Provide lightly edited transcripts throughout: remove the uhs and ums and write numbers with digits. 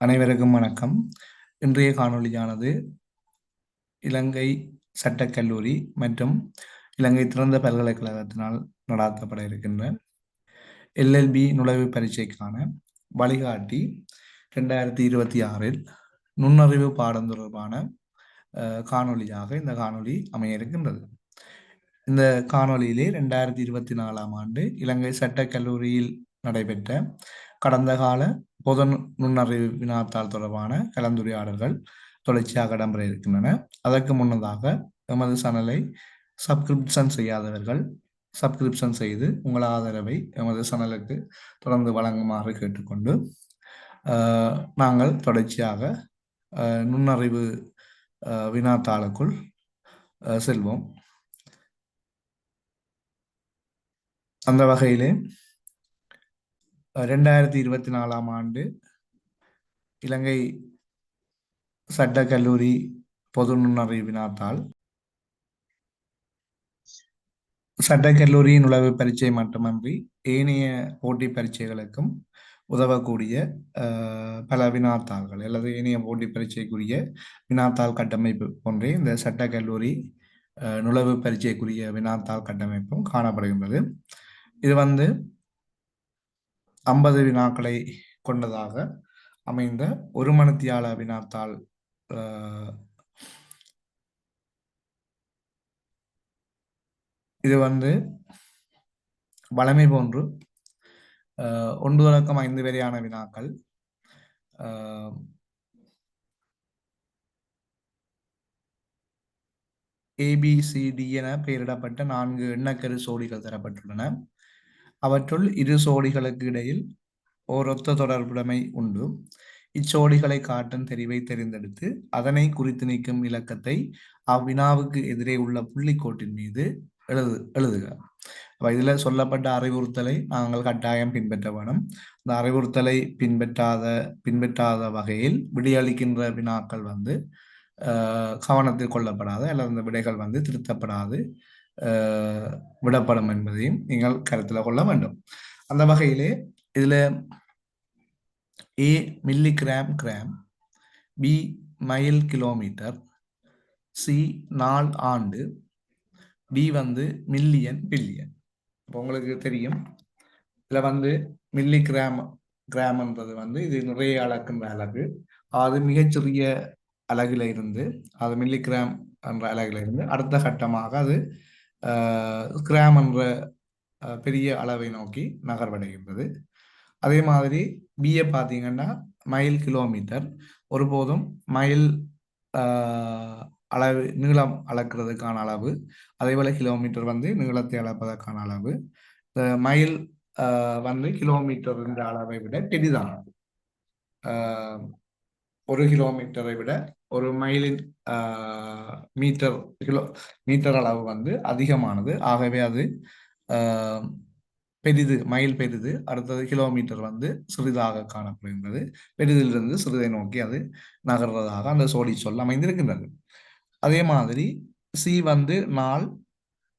அனைவருக்கும் வணக்கம். இன்றைய காணொளியானது இலங்கை சட்டக்கல்லூரி மற்றும் இலங்கை திறந்த பல்கலைக்கழகத்தினால் நடாத்தப்பட இருக்கின்ற எல்எல்பி நுழைவுப் பரீட்சைக்கான வழிகாட்டி 2026 நுண்ணறிவு பாடம் தொடர்பான காணொளியாக இந்த காணொளி அமைய இருக்கின்றது. இந்த காணொளியிலே 2024 இலங்கை சட்டக்கல்லூரியில் நடைபெற்ற கடந்த கால பொது நுண்ணறிவு வினாத்தாள் தொடர்பான கலந்துரையாடல்கள் தொடர்ச்சியாக இடம்பெற இருக்கின்றன. அதற்கு முன்னதாக எமது சேனலை சப்ஸ்கிரிப்ஷன் செய்யாதவர்கள் சப்ஸ்கிரிப்ஷன் செய்து உங்கள் ஆதரவை எமது சேனலுக்கு தொடர்ந்து வழங்குமாறு கேட்டுக்கொண்டு நாங்கள் தொடர்ச்சியாக நுண்ணறிவு வினாத்தாளுக்குள் செல்வோம். அந்த வகையிலே 2024 இலங்கை சட்டக்கல்லூரி பொது நுண்ணறிவு வினாத்தாள் சட்டக்கல்லூரி நுழைவு பரீட்சை மட்டுமன்றி ஏனைய போட்டி பரீட்சைகளுக்கும் உதவக்கூடிய பல வினாத்தாள்கள் அல்லது ஏனைய போட்டி பரீட்சைக்குரிய வினாத்தாள் கட்டமைப்பு போன்றே இந்த சட்டக்கல்லூரி நுழைவு பரீட்சைக்குரிய வினாத்தாள் கட்டமைப்பும் காணப்படுகின்றது. இது 50 வினாக்களை கொண்டதாக அமைந்த ஒரு மணித்தியால வினாத்தாள் இது வளமை போன்று 1 தொடக்கம் 5 வரையான வினாக்கள் ABCD என பெயரிடப்பட்ட 4 எண்ணக்கரு சோடிகள் தரப்பட்டுள்ளன. அவற்றுள் 2 சோடிகளுக்கு இடையில் ஓரொத்த தொடர்புடைமை உண்டு. இச்சோடிகளை காட்டும் தெரிவை தெரிந்தெடுத்து அதனை குறித்து நீக்கும் இலக்கத்தை அவ்வினாவுக்கு எதிரே உள்ள புள்ளிக்கோட்டின் மீது எழுதுக. இதுல சொல்லப்பட்ட அறிவுறுத்தலை நாங்கள் கட்டாயம் பின்பற்ற வேணும். இந்த அறிவுறுத்தலை பின்பற்றாத வகையில் விடையளிக்கின்ற வினாக்கள் கவனத்தில் கொள்ளப்படாது அல்லது அந்த விடைகள் திருத்தப்படாது விடப்படும் என்பதையும் நீங்கள் கருத்தில் கொள்ள வேண்டும். அந்த வகையிலே இதுல A milligram gram, B mile kilometre, C நாள் ஆண்டு, D மில்லியன் பில்லியன். இப்போ உங்களுக்கு தெரியும் இதுல மில்லிகிராம் கிராம்ன்றது இது நிறைய அளக்கின்ற அலகு. அது மிகச்சிறிய அலகில இருந்து அது மில்லிகிராம் என்ற அலகில இருந்து அடுத்த கட்டமாக அது கிராம் என்ற பெரிய அளவை நோக்கி நகர்வடைகின்றது. அதே மாதிரி பிஏ பார்த்தீங்கன்னா மைல் கிலோமீட்டர், ஒருபோதும் மைல் அளவு நீளம் அளக்கிறதுக்கான அளவு, அதே போல கிலோமீட்டர் நீளத்தை அளப்பதற்கான அளவு. மைல் கிலோமீட்டர் என்ற அளவை விட பெரிதானது. 1 கிலோமீட்டரை விட ஒரு மைலின் மீட்டர் அளவு அதிகமானது. ஆகவே அது பெரிது, மைல் பெரிது. அடுத்தது கிலோமீட்டர் சிறிதாக காணப்படுகின்றது. பெரிதிலிருந்து சிறிதை நோக்கி அது நகர்வதாக அந்த சோடி சொல் அமைந்திருக்கின்றது. அதே மாதிரி சி நாள்,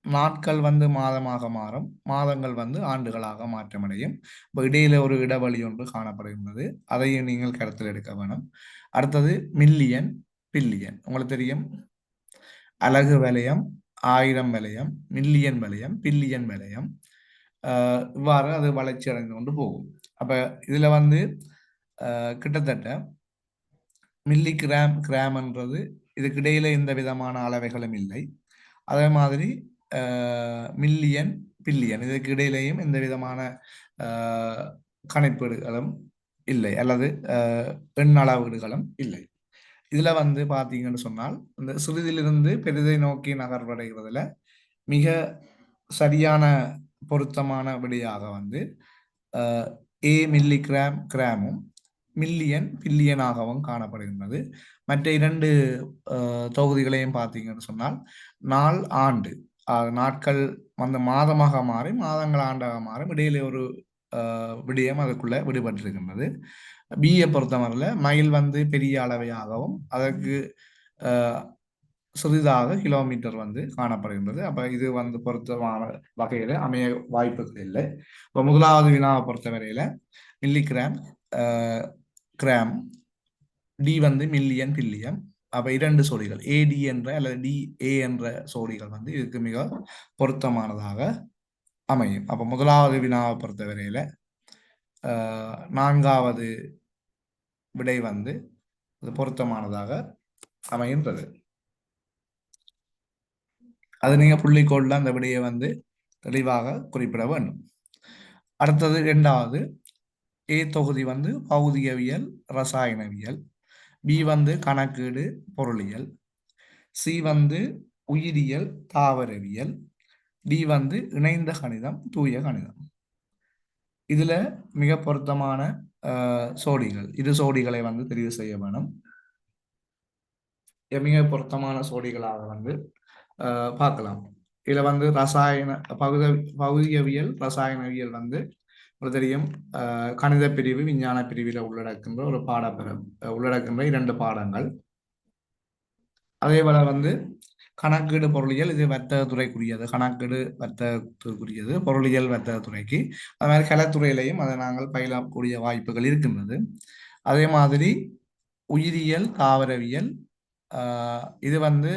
நாட்கள் மாதமாக மாறும், மாதங்கள் ஆண்டுகளாக மாற்றமடையும். இப்போ இடையில ஒரு இடைவெளி ஒன்று காணப்படுகின்றது, அதையும் நீங்கள் கருத்தில் எடுக்க வேணும். அடுத்தது மில்லியன் பில்லியன். உங்களுக்கு தெரியும் அலகு வலயம், 1000 வலயம், மில்லியன் வலயம், பில்லியன் வலயம், இவ்வாறு அது வளர்ச்சி அடைந்து கொண்டு போகும். அப்ப இதுல கிட்டத்தட்ட மில்லிகிராம் கிராம்ன்றது இதுக்கு இடையில எந்த விதமான அளவைகளும் இல்லை. அதே மாதிரி மில்லியன் பில்லியன் இதுக்கு இடையிலேயும் எந்த விதமான கணிப்பீடுகளும் இல்லை அல்லது எண் அளவீடுகளும் இல்லை. இதுல பார்த்தீங்கன்னு சொன்னால் இந்த சிறிதிலிருந்து பெரிதை நோக்கி நகர்வடைகிறதுல மிக சரியான பொருத்தமான விடையாக ஏ மில்லிகிராம் கிராமும் மில்லியன் பில்லியனாகவும் காணப்படுகின்றது. மற்ற 2 தொகுதிகளையும் பார்த்தீங்கன்னு சொன்னால் நாள் ஆண்டு, நாட்கள் மாதமாக மாறி மாதங்கள் ஆண்டாக மாறும், இடையிலே ஒரு விடயம் அதுக்குள்ள விடுபட்டிருக்கின்றது. பிஏ பொறுத்தவரையில் மைல் பெரிய அளவையாகவும் அதற்கு சிறிதாக கிலோமீட்டர் வந்து காணப்படுகின்றது. அப்ப இது வந்து பொருத்தமான வகையில அமைய வாய்ப்புகள் இல்லை. இப்போ முதலாவது வினாவை பொறுத்தவரையில மில்லிகிராம், கிராம், டி வந்து மில்லியன், பில்லியன். அப்ப இரண்டு சோடிகள் ஏடி என்ற அல்லது டிஏ என்ற சோடிகள் வந்து இதுக்கு மிக பொருத்தமானதாக அமையும். அப்ப முதலாவது வினாவை பொறுத்தவரையில நான்காவது விடை வந்து அது பொருத்தமானதாக அமைகின்றது. அது நீங்க புள்ளிக்கோள்ல அந்த விடையை வந்து தெளிவாக குறிப்பிட வேண்டும். அடுத்தது இரண்டாவது ஏ தொகுதி வந்து பௌதிகவியல், ரசாயனவியல். பி வந்து கணக்கீடு, பொருளியல். சி வந்து உயிரியல், தாவரவியல். டி வந்து இணைந்த கணிதம், தூய கணிதம். இதுல மிக பொருத்தமான சோடிகள், இரு சோடிகளை வந்து தெரிவு செய்ய வேணும். மிக பொருத்தமான சோடிகளாக வந்து பார்க்கலாம். இதுல வந்து ரசாயன பகுதியவியல், ரசாயனவியல் வந்து உங்களுக்கு தெரியும், கணித பிரிவு, விஞ்ஞான பிரிவில் உள்ளடக்கின்ற ஒரு உள்ளடக்கின்ற இரண்டு பாடங்கள். அதே போல வந்து கணக்கீடு, பொருளியல் இது வர்த்தகத்துறைக்குரியது. கணக்கீடு வர்த்தகத்துக்குரியது, பொருளியல் வர்த்தகத்துறைக்கு. அது மாதிரி கலைத்துறையிலையும் அதை நாங்கள் பயிலக்கூடிய வாய்ப்புகள் இருக்கின்றது. அதே மாதிரி உயிரியல், தாவரவியல் இது வந்து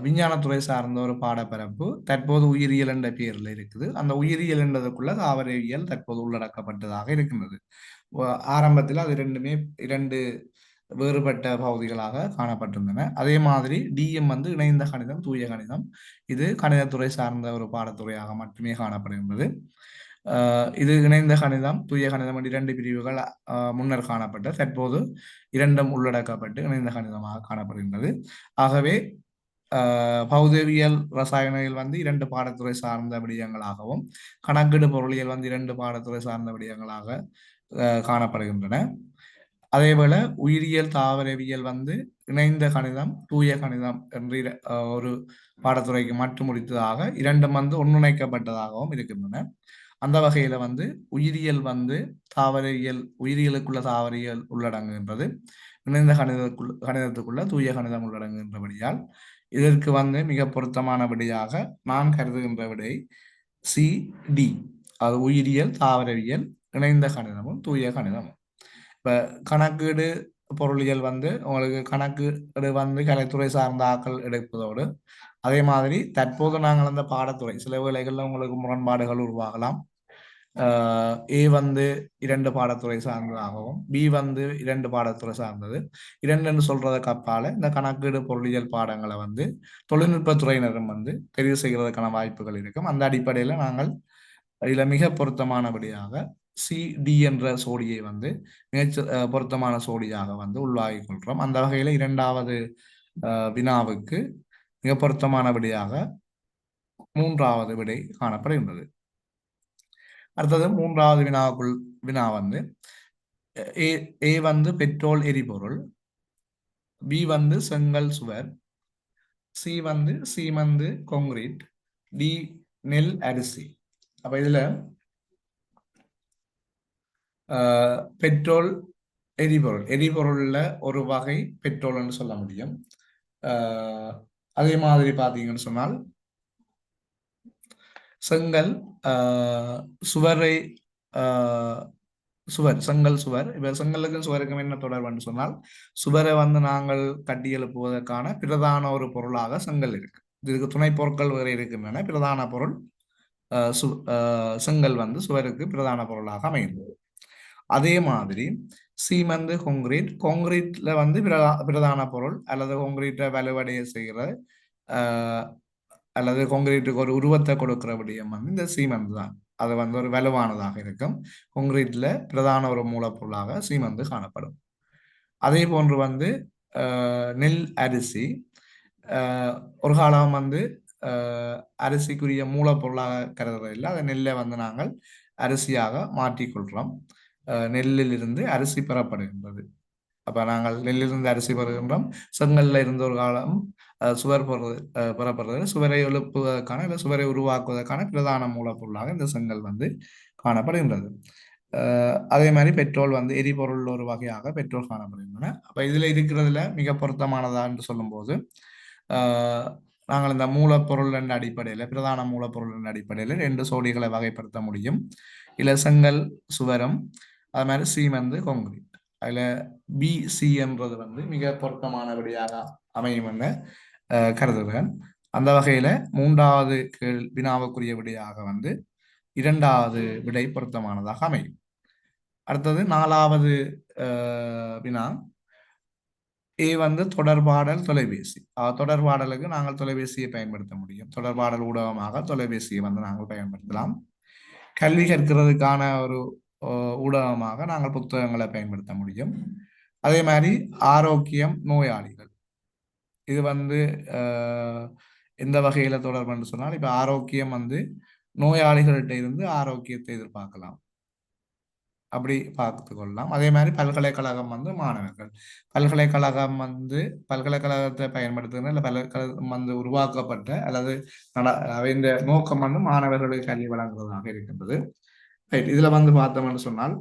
விஞ்ஞானத்துறை சார்ந்த ஒரு பாடப்பரப்பு. தற்போது உயிரியல் என்ற பெயரில் இருக்குது. அந்த உயிரியல் என்றதுக்குள்ள தாவரவியல் தற்போது உள்ளடக்கப்பட்டதாக இருக்கின்றது. ஆரம்பத்தில் அது இரண்டு வேறுபட்ட பகுதிகளாக காணப்பட்டிருந்தன. அதே மாதிரி டிஎம் வந்து இணைந்த கணிதம், தூய கணிதம். இது கணிதத்துறை சார்ந்த ஒரு பாடத்துறையாக மட்டுமே காணப்படுகின்றது. இது இணைந்த கணிதம், தூய கணிதம் என்ற இரண்டு பிரிவுகள் முன்னர் காணப்பட்ட, தற்போது இரண்டும் உள்ளடக்கப்பட்டு இணைந்த கணிதமாக காணப்படுகின்றது. ஆகவே பௌதிவியல், ரசாயனவியல் வந்து இரண்டு பாடத்துறை சார்ந்த விடயங்களாகவும், கணக்கீடு, பொருளியல் வந்து இரண்டு பாடத்துறை சார்ந்த விடயங்களாக காணப்படுகின்றன. அதேபோல உயிரியல், தாவரவியல் வந்து இணைந்த கணிதம், தூய கணிதம் என்று ஒரு பாடத்துறைக்கு மட்டும் முடித்ததாக, இரண்டும் வந்து ஒன்றிணைக்கப்பட்டதாகவும் இருக்கின்றன. அந்த வகையில வந்து உயிரியல் வந்து உயிரியலுக்குள்ள தாவரவியல் உள்ளடங்குகின்றது. இணைந்த கணிதத்துக்குள்ள தூய கணிதம் உள்ளடங்குகின்றபடியால் இதற்கு வந்து மிக பொருத்தமான விடையாக நான் கருதுகின்ற விடை சி, டி. அது உயிரியல், தாவரவியல், இணைந்த கணிதமும் தூய கணிதமும். இப்ப கணக்கீடு, பொருளியல் வந்து உங்களுக்கு கணக்கீடு வந்து கலைத்துறை சார்ந்த ஆக்கள் எடுப்பதோடு, அதே மாதிரி தற்போது நாங்கள் அந்த பாடத்துறை சில வேளைகளில் உங்களுக்கு முரண்பாடுகள் உருவாகலாம். ஏ வந்து இரண்டு பாடத்துறை சார்ந்ததாகவும், பி வந்து இரண்டு பாடத்துறை சார்ந்தது. இரண்டு சொல்றதுக்கு அப்பால இந்த கணக்கீடு, பொருளியல் பாடங்களை வந்து தொழில்நுட்பத்துறையினரும் வந்து தெரிவு செய்கிறதுக்கான வாய்ப்புகள் இருக்கும். அந்த அடிப்படையில் நாங்கள் இதுல மிக பொருத்தமானபடியாக சி, டி என்ற சோடியை வந்து மிக பொருத்தமான சோடியாக வந்து உள்வாகி கொள்கிறோம். அந்த வகையில இரண்டாவது வினாவுக்கு மிக பொருத்தமானபடியாக மூன்றாவது விடை காணப்படுகின்றது. அடுத்தது மூன்றாவது வினா வந்து ஏ வந்து பெட்ரோல் எரிபொருள், பி வந்து செங்கல் சுவர், சி வந்து சீமந்து கான்கிரீட், டி நெல் அரிசி. அப்ப இதுல பெட்ரோல் எரிபொருள்ல ஒரு வகை பெட்ரோல்னு சொல்ல முடியும். அதே மாதிரி பார்த்தீங்கன்னு சொன்னால் செங்கல் சுவரை செங்கல் சுவர். இப்ப செங்கலுக்கும் சுவருக்கும் என்ன தொடர்புன்னு சொன்னால், சுவரை வந்து நாங்கள் கட்டி எழுப்புவதற்கான பிரதான ஒரு பொருளாக செங்கல் இருக்கு. இதுக்கு துணை பொருட்கள் வேறு இருக்கின்றன. பிரதான பொருள் செங்கல் வந்து சுவருக்கு பிரதான பொருளாக அமைகிறது. அதே மாதிரி சீமந்து கான்கிரீட்ல வந்து பிரதான பொருள் அல்லது கான்கிரீட்டை வலுவடைய செய்கிற அல்லது கான்கிரீட்டுக்கு ஒரு உருவத்தை கொடுக்கிற விடயம் வந்து இந்த சீமந்து தான். அது வந்து ஒரு வலுவானதாக இருக்கும். கான்கிரீட்ல பிரதான ஒரு மூலப்பொருளாக சீமந்து காணப்படும். அதே போன்று வந்து நெல் அரிசி ஒரு காலம் வந்து அரிசிக்குரிய மூலப்பொருளாக கருதுறதில்லை. அதை நெல்லை வந்து நாங்கள் அரிசியாக மாற்றிக்கொள்கிறோம். நெல்லில் இருந்து அரிசி பெறப்படுகின்றது. அப்ப நாங்கள் நெல்லிலிருந்து அரிசி பெறுகின்றோம். செங்கல்ல இருந்த ஒரு காலம் சுவர் பெறப்படுறது. சுவரை எழுப்புவதற்கான இல்லை சுவரை உருவாக்குவதற்கான பிரதான மூலப்பொருளாக இந்த செங்கல் வந்து காணப்படுகின்றது. அதே மாதிரி பெட்ரோல் வந்து எரிபொருள் ஒரு வகையாக பெட்ரோல் காணப்படுகின்றன. அப்ப இதுல இருக்கிறதுல மிக பொருத்தமானதா என்று சொல்லும்போது நாங்கள் இந்த மூலப்பொருள் என்ற அடிப்படையில் பிரதான மூலப்பொருள் என்ற அடிப்படையில் 2 சோடிகளை வகைப்படுத்த முடியும். இல்லை செங்கல் சுவரம், அது மாதிரி சீமெந்து கான்கிரீட். அதில் பிசி என்றது மிக பொருத்தமான விடையாக அமையும் என கருதுகிறேன். அந்த வகையில 3வது வினாவுக்குரிய விடையாக இரண்டாவது விடை பொருத்தமானதாக அமையும். அடுத்தது 4வது வினா. ஏ தொடர்பாடல் தொலைபேசி. தொடர்பாடலுக்கு நாங்கள் தொலைபேசியை பயன்படுத்த முடியும். தொடர்பாடல் ஊடகமாக தொலைபேசியை நாங்கள் பயன்படுத்தலாம். கல்வி கற்கிறதுக்கான ஒரு ஊடகமாக நாங்கள் புத்தகங்களை பயன்படுத்த முடியும். அதே மாதிரி ஆரோக்கியம், நோயாளிகள். இது எந்த வகையில தொடர்புன்னு சொன்னால், இப்ப ஆரோக்கியம் நோயாளிகள்கிட்ட இருந்து ஆரோக்கியத்தை எதிர்பார்க்கலாம், அப்படி பார்த்து கொள்ளலாம். அதே மாதிரி பல்கலைக்கழகம் மாணவர்கள். பல்கலைக்கழகம் பல்கலைக்கழகத்தை பயன்படுத்துகிற இல்லை பல்கலைக்கழகம் உருவாக்கப்பட்ட அல்லது இந்த நோக்கம் மாணவர்களுக்கு கல்வி வழங்குவதாக இருக்கின்றது. இதுல பார்த்தோம்னு சொன்னால்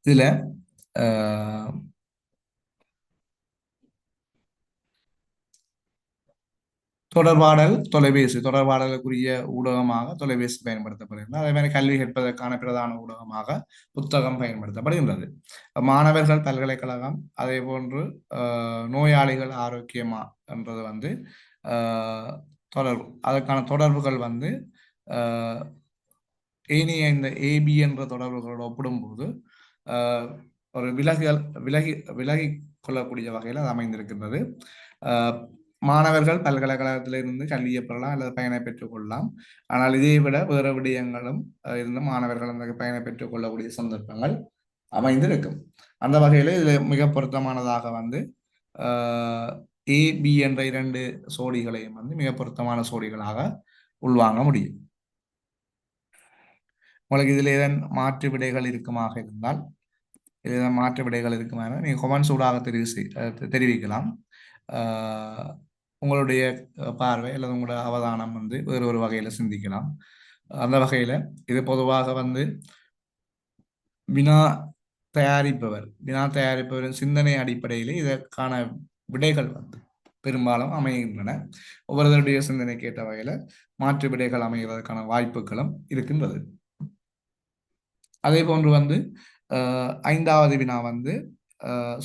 இதுல தொடர்பாடல் தொலைபேசி, தொடர்பாடலுக்குரிய ஊடகமாக தொலைபேசி பயன்படுத்தப்படுகிறது. அதே மாதிரி கல்வி கேட்பதற்கான பிரதான ஊடகமாக புத்தகம் பயன்படுத்தப்படுகின்றது. மாணவர்கள் பல்கலைக்கழகம், அதே போன்று நோயாளிகள் ஆரோக்கியமா என்றது தொடர்பு. அதற்கான தொடர்புகள் ஏனைய இந்த ஏபி என்ற தொடர்புகளோடு ஒப்பிடும்போது ஒரு விலகி கொள்ளக்கூடிய வகையில் அது அமைந்திருக்கின்றது. மாணவர்கள் பல்கலைக்கழகத்திலிருந்து கல்வியை பெறலாம் அல்லது பயனை பெற்றுக் கொள்ளலாம். ஆனால் இதை விட வேறு விடயங்களும் இருந்து மாணவர்கள் அந்த பயனை பெற்றுக் கொள்ளக்கூடிய சந்தர்ப்பங்கள் அமைந்திருக்கும். அந்த வகையில் இது மிக பொருத்தமானதாக ஏபி என்ற 2 சோடிகளையும் மிக பொருத்தமான சோடிகளாக உள்வாங்க முடியும். உங்களுக்கு இதில் ஏதேன் மாற்று விடைகள் இருக்குமாக இருந்தால், ஏதேனும் மாற்று விடைகள் இருக்குமாக நீங்கள் கொமெண்ட்ஸ் ஊடாக தெரிவிக்கலாம். உங்களுடைய பார்வை அல்லது உங்களோட அவதானம் வேறு ஒரு வகையில் சிந்திக்கலாம். அந்த வகையில் இது பொதுவாக வினா தயாரிப்பவரின் சிந்தனை அடிப்படையில் இதற்கான விடைகள் பெரும்பாலும் அமைகின்றன. ஒவ்வொருவருடைய சிந்தனைக்கு ஏற்ற வகையில் மாற்று விடைகள் அமைகிறதுக்கான வாய்ப்புகளும் இருக்கின்றது. அதே போன்று 5வது வினா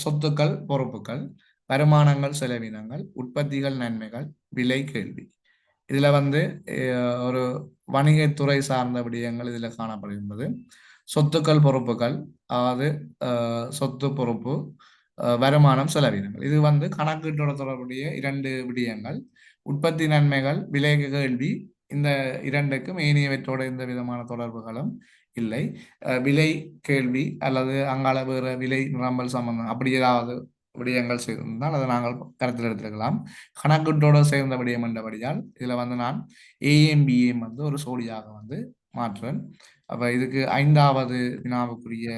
சொத்துக்கள், பொறுப்புகள், வருமானங்கள், செலவினங்கள், உற்பத்திகள், நன்மைகள், விலை, கேள்வி. இதுல ஒரு வணிகத்துறை சார்ந்த விடயங்கள் இதுல காணப்படுகின்றது. சொத்துக்கள், பொறுப்புகள், அதாவது சொத்து, பொறுப்பு, வருமானம், செலவினங்கள். இது கணக்கீட்டோட தொடர்புடைய 2 விடயங்கள். உற்பத்தி, நன்மைகள், விலை, கேள்வி, இந்த 2க்கும் ஏனையவற்றோட எந்த விதமான தொடர்புகளும் இல்லை. விலை, கேள்வி அல்லது அங்கால வேறு விலை நிரம்பல் சம்பந்தம் அப்படி ஏதாவது விடயங்கள் செய்திருந்தால் அதை நாங்கள் கருத்தில் எடுத்துக்கலாம். கணக்கீட்டோடு சேர்ந்த விடயம் என்றபடியால் இதுல நான் ஏஎம்பிஏம் ஒரு சோடியாக மாற்றுவேன். அப்ப இதுக்கு 5வது வினாவுக்குரிய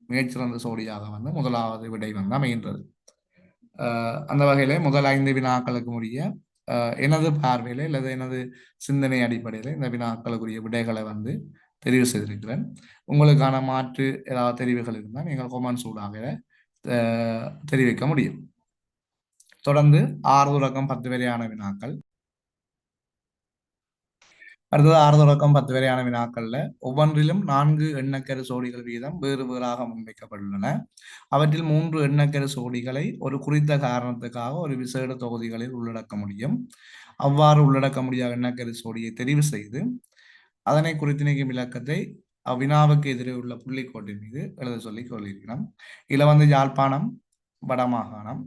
மிகச்சிறந்த சோடியாக 1வது விடை அமைகின்றது. அந்த வகையில முதல் 5 வினாக்களுக்கு உரிய எனது பார்வையில அல்லது எனது சிந்தனை அடிப்படையில் இந்த வினாக்களுக்குரிய விடைகளை தெரிவு செய்திருக்கிறேன். உங்களுக்கான மாற்று ஏதாவது தெரிவுகள் இருந்தால் நீங்கள் கொமெண்ட்ஸ் ஊடாக தெரிவிக்க முடியும். தொடர்ந்து 6 தொடக்கம் 10 வரையான வினாக்கள். அடுத்தது 6 தொடக்கம் 10 வரையான வினாக்கள்ல ஒவ்வொன்றிலும் 4 எண்ணக்கரு சோடிகள் வீதம் வேறு வேறாக முன்வைக்கப்பட்டுள்ளன. அவற்றில் 3 எண்ணக்கரு சோடிகளை ஒரு குறித்த காரணத்துக்காக ஒரு விசேட தொகுதிகளில் உள்ளடக்க முடியும். அவ்வாறு உள்ளடக்க முடியாத எண்ணக்கரு சோடியை தெரிவு செய்து அதனை குறித்து விளக்கத்தை அவ்வினாவுக்கு எதிரே உள்ள புள்ளிக்கோட்டின் மீது எழுத சொல்லி சொல்லியிருக்கிறோம். இதுல யாழ்ப்பாணம் வடமாகாணம்,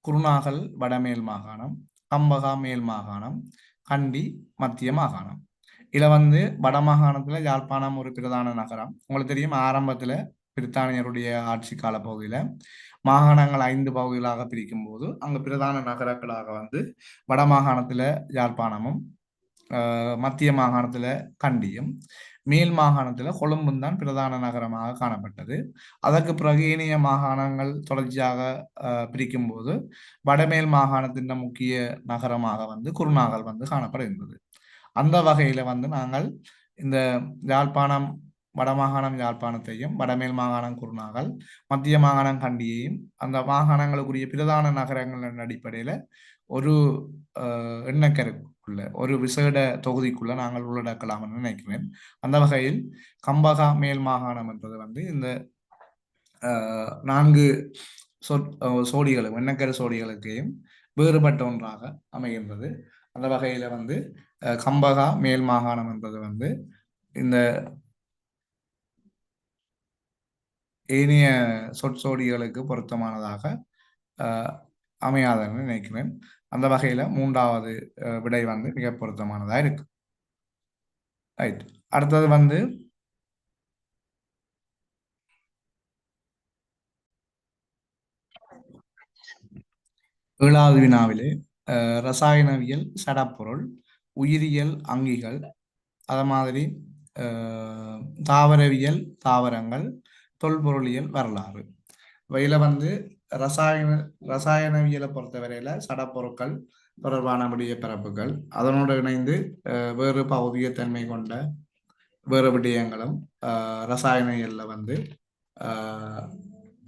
குருநாகல் வடமேல் மாகாணம், கம்பகா மேல் மாகாணம், கண்டி மத்திய மாகாணம். இதுல வடமாகாணத்துல யாழ்ப்பாணம் ஒரு பிரதான நகரம். உங்களுக்கு தெரியும், ஆரம்பத்துல பிரித்தானியருடைய ஆட்சி கால பகுதியில மாகாணங்கள் 5 பகுதிகளாக பிரிக்கும் போது அங்கு பிரதான நகரங்களாக வடமாகாணத்துல யாழ்ப்பாணமும், மத்திய மாகாணத்துல கண்டியும், மேல் மாகாணத்துல கொழும்பும் தான் பிரதான நகரமாக காணப்பட்டது. அதற்கு பிறகு ஏனைய மாகாணங்கள் தொடர்ச்சியாக பிரிக்கும் போது வடமேல் மாகாணத்தின் முக்கிய நகரமாக குருநாகல் காணப்படுகின்றது. அந்த வகையில நாங்கள் இந்த யாழ்ப்பாணம் வடமாகாணம் யாழ்ப்பாணத்தையும், வடமேல் மாகாணம் குருநாகல், மத்திய மாகாணம் கண்டியையும், அந்த மாகாணங்களுக்குரிய பிரதான நகரங்களின் அடிப்படையில் ஒரு எண்ணக்கருக்குள்ள ஒரு விசேட தொகுதிக்குள்ள நாங்கள் உள்ளடக்கலாம்னு நினைக்கிறேன். அந்த வகையில் கம்பகா மேல் மாகாணம் என்பது வந்து இந்த 4 சோடிகளும் எண்ணக்கரு சோடிகளுக்கையும் வேறுபட்ட ஒன்றாக அமைகின்றது. அந்த வகையில வந்து கம்பகா மேல் மாகாணம் என்பது வந்து இந்த ஏனைய சொற்சோடிகளுக்கு பொருத்தமானதாக அமையாதுன்னு நினைக்கிறேன். அந்த வகையில 3வது விடை வந்து மிக பொருத்தமானதா இருக்கு. ரைட். அடுத்தது வந்து 7வது வினாவிலே ரசாயனவியல் சடப்பொருள், உயிரியல் அங்கிகள், அத மாதிரி தாவரவியல் தாவரங்கள், தொல்பொருளியல் வரலாறு. இதில் வந்து ரசாயன ரசாயனவியலை பொறுத்தவரையில சடப்பொருட்கள் தொடர்பான விடிய பரப்புகள், அதனோடு இணைந்து வேறு பௌதிகத்தன்மை கொண்ட வேறு விடயங்களும் ரசாயனியல்ல வந்து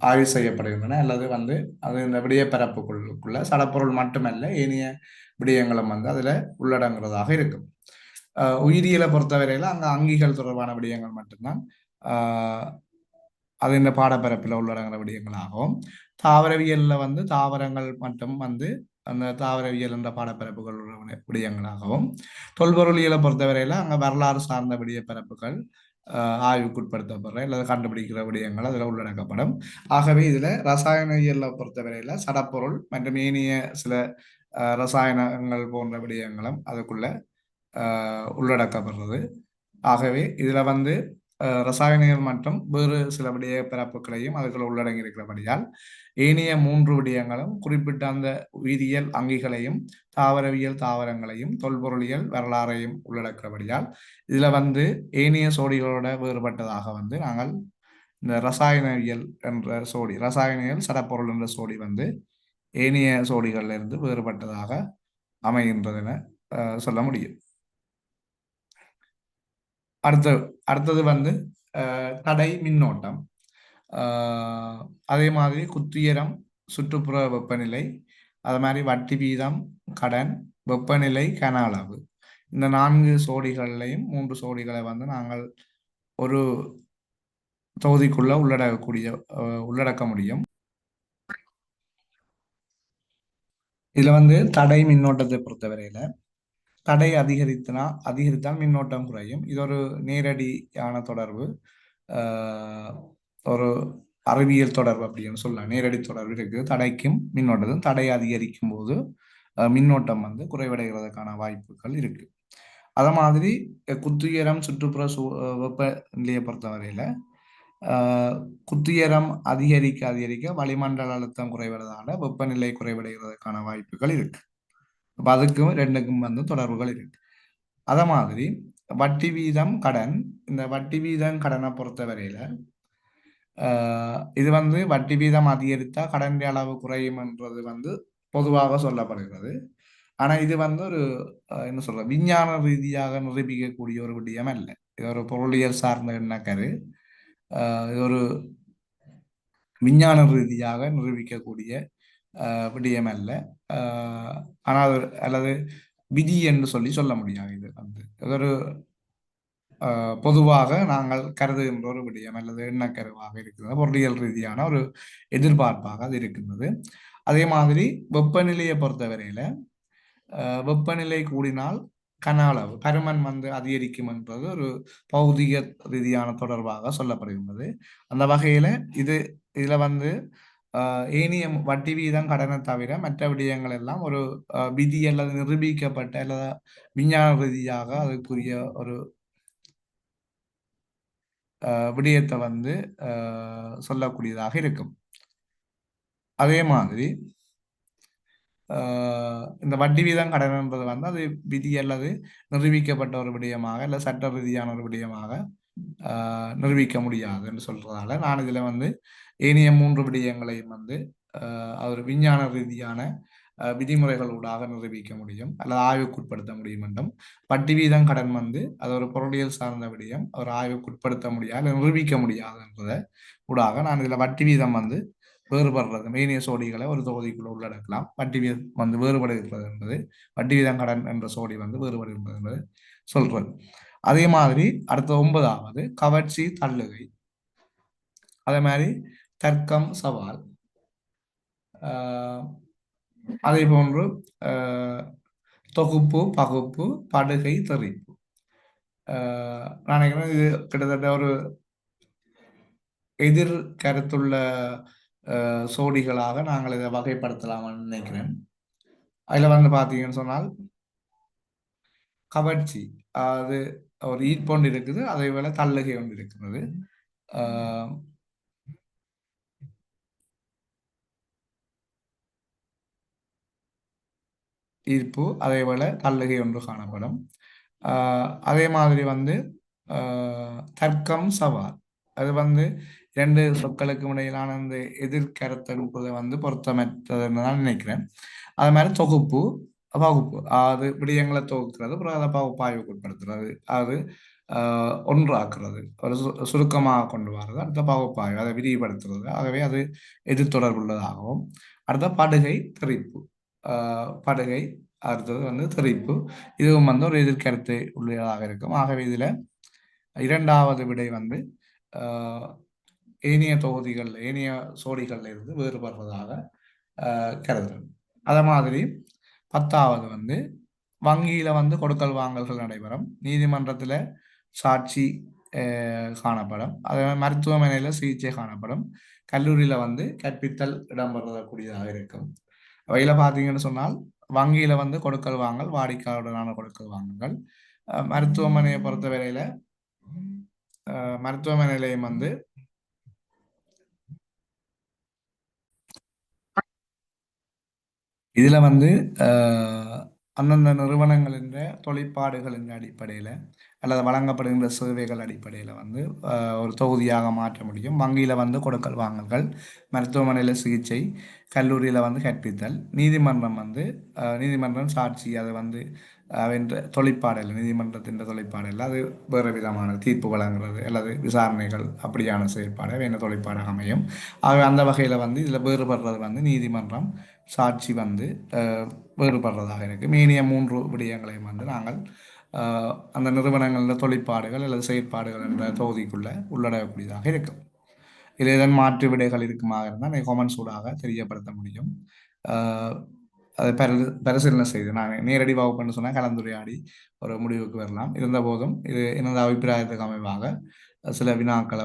ஆய்வு செய்யப்படுகின்றன. அல்லது வந்து அது இந்த விடயப்பரப்புக்குள்ள சடப்பொருள் மட்டுமல்ல ஏனைய விடயங்களும் வந்து அதில் உள்ளடங்குறதாக இருக்கும். உயிரியலை பொறுத்தவரையில அங்கே அங்கிகள் தொடர்பான விடயங்கள் மட்டும்தான் அது இந்த பாடப்பரப்பில் உள்ளடங்குற விடயங்களாகவும், தாவரவியல்ல வந்து தாவரங்கள் மட்டும் வந்து அந்த தாவரவியல் என்ற பாடப்பரப்புகள் உள்ள விடயங்களாகவும், தொல்பொருளியலை பொறுத்தவரையில அங்கே வரலாறு சார்ந்த விடயப்பரப்புகள் ஆய்வுக்குட்படுத்தப்படுற அல்லது கண்டுபிடிக்கிற விடயங்கள் அதில் உள்ளடக்கப்படும். ஆகவே இதில் ரசாயனியலை பொறுத்தவரையில சடப்பொருள் மற்றும் ஏனைய சில ரசாயனங்கள் போன்ற விடயங்களும் அதுக்குள்ள உள்ளடக்கப்படுறது. ஆகவே இதுல வந்து ரசாயனிகள் மற்றும் வேறு சில விடய பிறப்புகளையும் அதுக்குள்ள உள்ளடங்கி இருக்கிறபடியால் ஏனைய 3 விடயங்களும் குறிப்பிட்ட அந்த உயிரியல் அங்கிகளையும் தாவரவியல் தாவரங்களையும் தொல்பொருளியல் வரலாறையும் உள்ளடக்கிறபடியால் இதுல வந்து ஏனைய சோடிகளோட வேறுபட்டதாக வந்து நாங்கள் இந்த ரசாயனவியல் என்ற சோடி ரசாயனியல் சடப்பொருள் என்ற சோடி வந்து ஏனைய சோடிகள்ல இருந்து வேறுபட்டதாக அமைகின்றதென சொல்ல முடியும். அடுத்தது வந்து தடை மின்னோட்டம், அதே மாதிரி குத்துயரம், சுற்றுப்புற வெப்பநிலை, அது மாதிரி வட்டி வீதம், கடன், வெப்பநிலை, கன அளவு, இந்த 4 சோடிகள்லையும் 3 சோடிகளை வந்து நாங்கள் ஒரு தொகுதிக்குள்ள உள்ளடக்க முடியும். இதுல வந்து தடை மின்னோட்டத்தை பொறுத்தவரையில தடை அதிகரித்தால் மின்னோட்டம் குறையும். இது ஒரு நேரடியான தொடர்பு, ஒரு அறிவியல் தொடர்பு அப்படின்னு சொல்லலாம். நேரடி தொடர்பு இருக்கு தடைக்கும் மின்னோட்டத்தும். தடை அதிகரிக்கும் போது மின்னோட்டம் வந்து குறைவடைகிறதுக்கான வாய்ப்புகள் இருக்கு. அத மாதிரி குத்துயரம், சுற்றுப்புற வெப்பநிலையை பொறுத்தவரையில குத்துயரம் அதிகரிக்க வளிமண்டல அழுத்தம் குறைவதால வெப்பநிலை குறைவடைகிறதுக்கான வாய்ப்புகள் இருக்கு. அப்ப அதுக்கும் 2க்கும் வந்து தொடர்புகள் இருக்கு. அத மாதிரி வட்டி வீதம் கடன், இந்த வட்டி வீதம் கடனை பொறுத்தவரையில இது வந்து வட்டி வீதம் அதிகரித்தா கடன் அளவு குறையும் என்றது வந்து பொதுவாக சொல்லப்படுகிறது. ஆனா இது வந்து ஒரு என்ன சொல்ற விஞ்ஞான ரீதியாக நிரூபிக்கக்கூடிய ஒரு விடயம் அல்ல. இது ஒரு பொருளியல் சார்ந்த எண்ணக்கரு. இது ஒரு விஞ்ஞான ரீதியாக நிரூபிக்கக்கூடிய விடயம் அல்ல. ஆனால் அல்லது விதி என்று சொல்ல முடியாது. இது வந்து ஒரு பொதுவாக நாங்கள் கருதுகின்ற ஒரு விடயம் அல்லது எண்ணக்கருவாக இருக்கிறது. பொருளியல் ரீதியான ஒரு எதிர்பார்ப்பாக அது இருக்கின்றது. அதே மாதிரி வெப்பநிலையை பொறுத்தவரையில வெப்பநிலை கூடினால் கன அளவு பருமன் வந்து அதிகரிக்கும் என்பது ஒரு பௌதிக ரீதியான தொடர்பாக சொல்லப்படுகின்றது. அந்த வகையில இதுல வந்து ஏனைய வட்டி வீதம் கடனை தவிர மற்ற விடயங்கள் எல்லாம் ஒரு விதி அல்லது நிரூபிக்கப்பட்ட அல்லது விஞ்ஞான ரீதியாக அதுக்குரிய ஒரு விடயத்தை வந்து சொல்லக்கூடியதாக இருக்கும். அதே மாதிரி இந்த வட்டி வீதம் கடன் என்பது வந்து அது விதி அல்லது நிரூபிக்கப்பட்ட ஒரு விடயமாக அல்ல சட்ட ரீதியான ஒரு விடயமாக நிரூபிக்க முடியாது என்று சொல்றதால நான் இதுல வந்து ஏனைய 3 விடயங்களையும் வந்து ஒரு விஞ்ஞான ரீதியான விதிமுறைகளூடாக நிரூபிக்க முடியும் அல்லது ஆய்வுக்குட்படுத்த முடியும் என்றும், வட்டி வீதம் கடன் வந்து அது ஒரு பொருளியல் சார்ந்த விடயம், ஒரு ஆய்வுக்குட்படுத்த முடியாது, நிரூபிக்க முடியாது என்றதை ஊடாக நான் இதில் வட்டி வீதம் வந்து வேறுபடுறது மேனிய சோடிகளை ஒரு தொகுதிக்குள்ள உள்ளடக்கலாம். வட்டி வீதம் வந்து வேறுபடுகிறது என்பது, வட்டி வீதம் கடன் என்ற சோடி வந்து வேறுபடுகிறது என்பது சொல்றது. அதே மாதிரி அடுத்த 9வது கவர்ச்சி தள்ளுகை, அதே மாதிரி தர்க்கம் சவால், அதே போன்று தொகுப்பு பகுப்பு படுகை தெரிப்பு. நான் நினைக்கிறேன் இது கிட்டத்தட்ட ஒரு எதிர் கருத்துள்ள சோடிகளாக நாங்கள் இதை வகைப்படுத்தலாம்னு நினைக்கிறேன். அதில் வந்து பார்த்தீங்கன்னு சொன்னால் கவர்ச்சி, அது ஒரு ஈர்ப்பொண்டு இருக்குது, அதே போல தள்ளுகை ஒன்று இருக்கிறது. ஈர்ப்பு அதே போல தள்ளுகை ஒன்று காணப்படும். அதே மாதிரி வந்து தர்க்கம் சவால், அது வந்து இரண்டு சொற்களுக்கு இடையிலான அந்த எதிர்கருத்தெடுப்பதை வந்து பொருத்தமற்றதுன்னு தான் நினைக்கிறேன். அது மாதிரி தொகுப்பு பகுப்பு, அது விடயங்களை தொகுக்கிறது, அப்புறம் அதை பகுப்பாய்வுக்கு உட்படுத்துறது, அது ஒன்றாக்குறது, ஒரு சுருக்கமாக கொண்டு வர்றது, அடுத்த பகுப்பாய்வு அதை விரிவுபடுத்துறது. ஆகவே அது எதிர்த்தொடர்புள்ளதாகவும். அடுத்த படுகை தெரிப்பு, படுகை அடுத்தது வந்து தெரிப்பு, இதுவும் வந்து ஒரு எதிர்கருத்து உள்ளதாக இருக்கும். ஆகவே இதுல இரண்டாவது விடை வந்து ஏனைய தொகுதிகள் ஏனைய சோடிகள்ல இருந்து வேறுபடுறதாக கருதுறது. அதே மாதிரி 10வது வந்து வங்கியில வந்து கொடுக்கல் வாங்கல்கள் நடைபெறும், நீதிமன்றத்துல சாட்சி காணப்படும், அதே மாதிரி மருத்துவமனையில சிகிச்சை காணப்படும், கல்லூரியில வந்து கற்பித்தல் இடம்பெறக்கூடியதாக இருக்கும். அவையில பார்த்தீங்கன்னு சொன்னால் வங்கியில வந்து கொடுக்கல் வாங்கல், வாடிக்கையாளருடனான கொடுக்கல் வாங்கல்கள், மருத்துவமனையை பொறுத்தவரையில மருத்துவமனையிலையும் வந்து இதுல வந்து அந்தந்த நிறுவனங்களின் தொழிற்பாடுகளின் அடிப்படையில் அல்லது வழங்கப்படுகின்ற சேவைகள் அடிப்படையில் வந்து ஒரு தொகுதியாக மாற்ற முடியும். வங்கியில் வந்து கொடுக்கல் வாங்கல்கள், மருத்துவமனையில் சிகிச்சை, கல்லூரியில் வந்து கற்பித்தல், நீதிமன்றம் வந்து நீதிமன்றம் சாட்சி, அது வந்து வென்ற தொழிற்பாடல், நீதிமன்றத்தின் தொழிற்பாடல் அது வேறு விதமான தீர்ப்பு வழங்குறது அல்லது விசாரணைகள் அப்படியான செயற்பாடு வேண்ட தொழிற்பாடாக அமையும். ஆகவே அந்த வகையில் வந்து இதில் வேறுபடுறது வந்து நீதிமன்றம் சாட்சி வந்து வேறுபடுறதாக இருக்குது. மீனிய 3 விடயங்களையும் வந்து நாங்கள் அந்த நிறுவனங்களில் தொழிற்பாடுகள் அல்லது செயற்பாடுகள் என்ற தொகுதிக்குள்ள உள்ளடக்கக்கூடியதாக இருக்கும். இதில் ஏதேனும் மாற்று விடைகள் இருக்குமாக இருந்தால் நீங்கள் கொமெண்ட்ஸ் ஊடாக தெரியப்படுத்த முடியும். அதை பரிசீலனை செய்து நான் நேரடி வகுப்புன்னு சொன்னால் கலந்துரையாடி ஒரு முடிவுக்கு வரலாம். இருந்த போதும் இது எனது அபிப்பிராயத்துக்கு அமைவாக சில வினாக்களை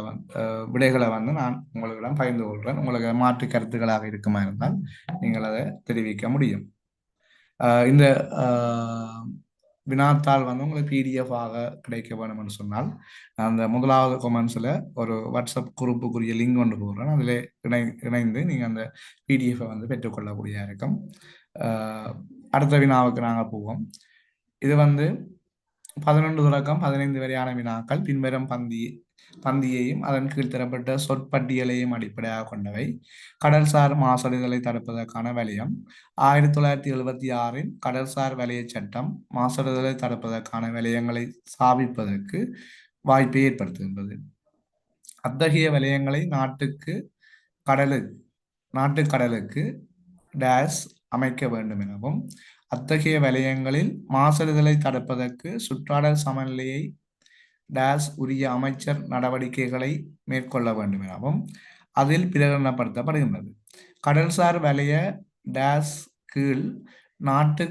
விடைகளை வந்து நான் உங்களிடம் பகிர்ந்து கொள்கிறேன். உங்களுக்கு மாற்று கருத்துக்களாக இருக்குமா இருந்தால் நீங்கள் அதை தெரிவிக்க முடியும். இந்த வினாத்தாள் வந்து உங்களுக்கு பிடிஎஃப் கிடைக்க வேணும்னு சொன்னால் அந்த முதலாவது கொமெண்ட்ஸில் ஒரு வாட்ஸ்அப் குரூப்புக்குரிய லிங்க் கொண்டு போடுறேன். அதில் இணைந்து நீங்கள் அந்த பிடிஎஃபை வந்து பெற்றுக்கொள்ளக்கூடிய இருக்கும். அடுத்த வினாவுக்கு நாங்கள் போவோம். இது வந்து 11 தொடக்கம் 15 வரையான வினாக்கள் பின்வரும் பந்தியையும் அதன் கீழ் தரப்பட்ட சொற்பட்டியலையும் அடிப்படையாக கொண்டவை. கடல்சார் மாசடைதலை தடுப்பதற்கான வலயம் 1976 கடல்சார் வலய சட்டம் மாசடைதலை தடுப்பதற்கான வலயங்களை ஸ்தாபிப்பதற்கு வாய்ப்பை ஏற்படுத்துகின்றது. அத்தகைய வலயங்களை நாட்டுக்கடலுக்கு டேஸ் அமைக்க வேண்டும் எனவும், அத்தகைய வலயங்களில் மாசடைதலை தடுப்பதற்கு சுற்றாடல் சமநிலையை டேஸ் உரிய அமைச்சர் நடவடிக்கைகளை மேற்கொள்ள வேண்டும் எனவும் அதில் பிரகடனப்படுத்தப்படுகின்றது. கடல்சார் வலய டேஸ் கீழ் நாட்டு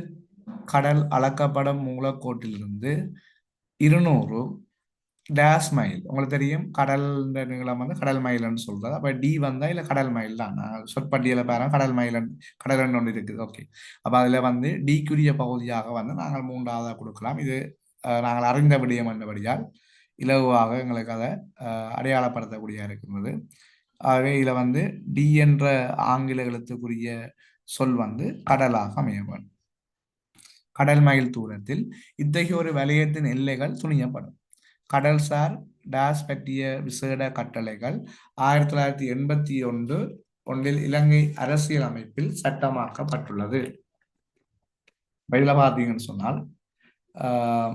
கடல் அளக்கப்படும் மூலக்கோட்டிலிருந்து 200 டேஸ் மைல், உங்களுக்கு தெரியும் கடல் நீளம் வந்து கடல் மைல்னு சொல்றது. அப்ப டி வந்தா இல்ல கடல் மைல் தான், சொற்பட்டியல பாருங்க கடல் மைல் கடல் ஒன்று இருக்குது. ஓகே, அப்ப அதுல வந்து டிக்குரிய பகுதியாக வந்து நாங்கள் 3ஆவதாக கொடுக்கலாம். இது நாங்கள் அறிந்த விடயம் என்றபடியால் இலகுவாக எங்களுக்கு அதை அடையாளப்படுத்தக்கூடிய இருக்கிறது. ஆகவே இதில் வந்து டி என்ற ஆங்கில எழுத்துக்குரிய சொல் வந்து கடலாக அமையப்படும். கடல் மைல் தூரத்தில் இத்தகைய ஒரு வலயத்தின் எல்லைகள் துணியப்படும். கடல்சார் டேஸ் பற்றிய விசேட கட்டளைகள் 1981 இலங்கை அரசியல் அமைப்பில் சட்டமாக்கப்பட்டுள்ளது. இதில் பார்த்தீங்கன்னு சொன்னால் ஆஹ்,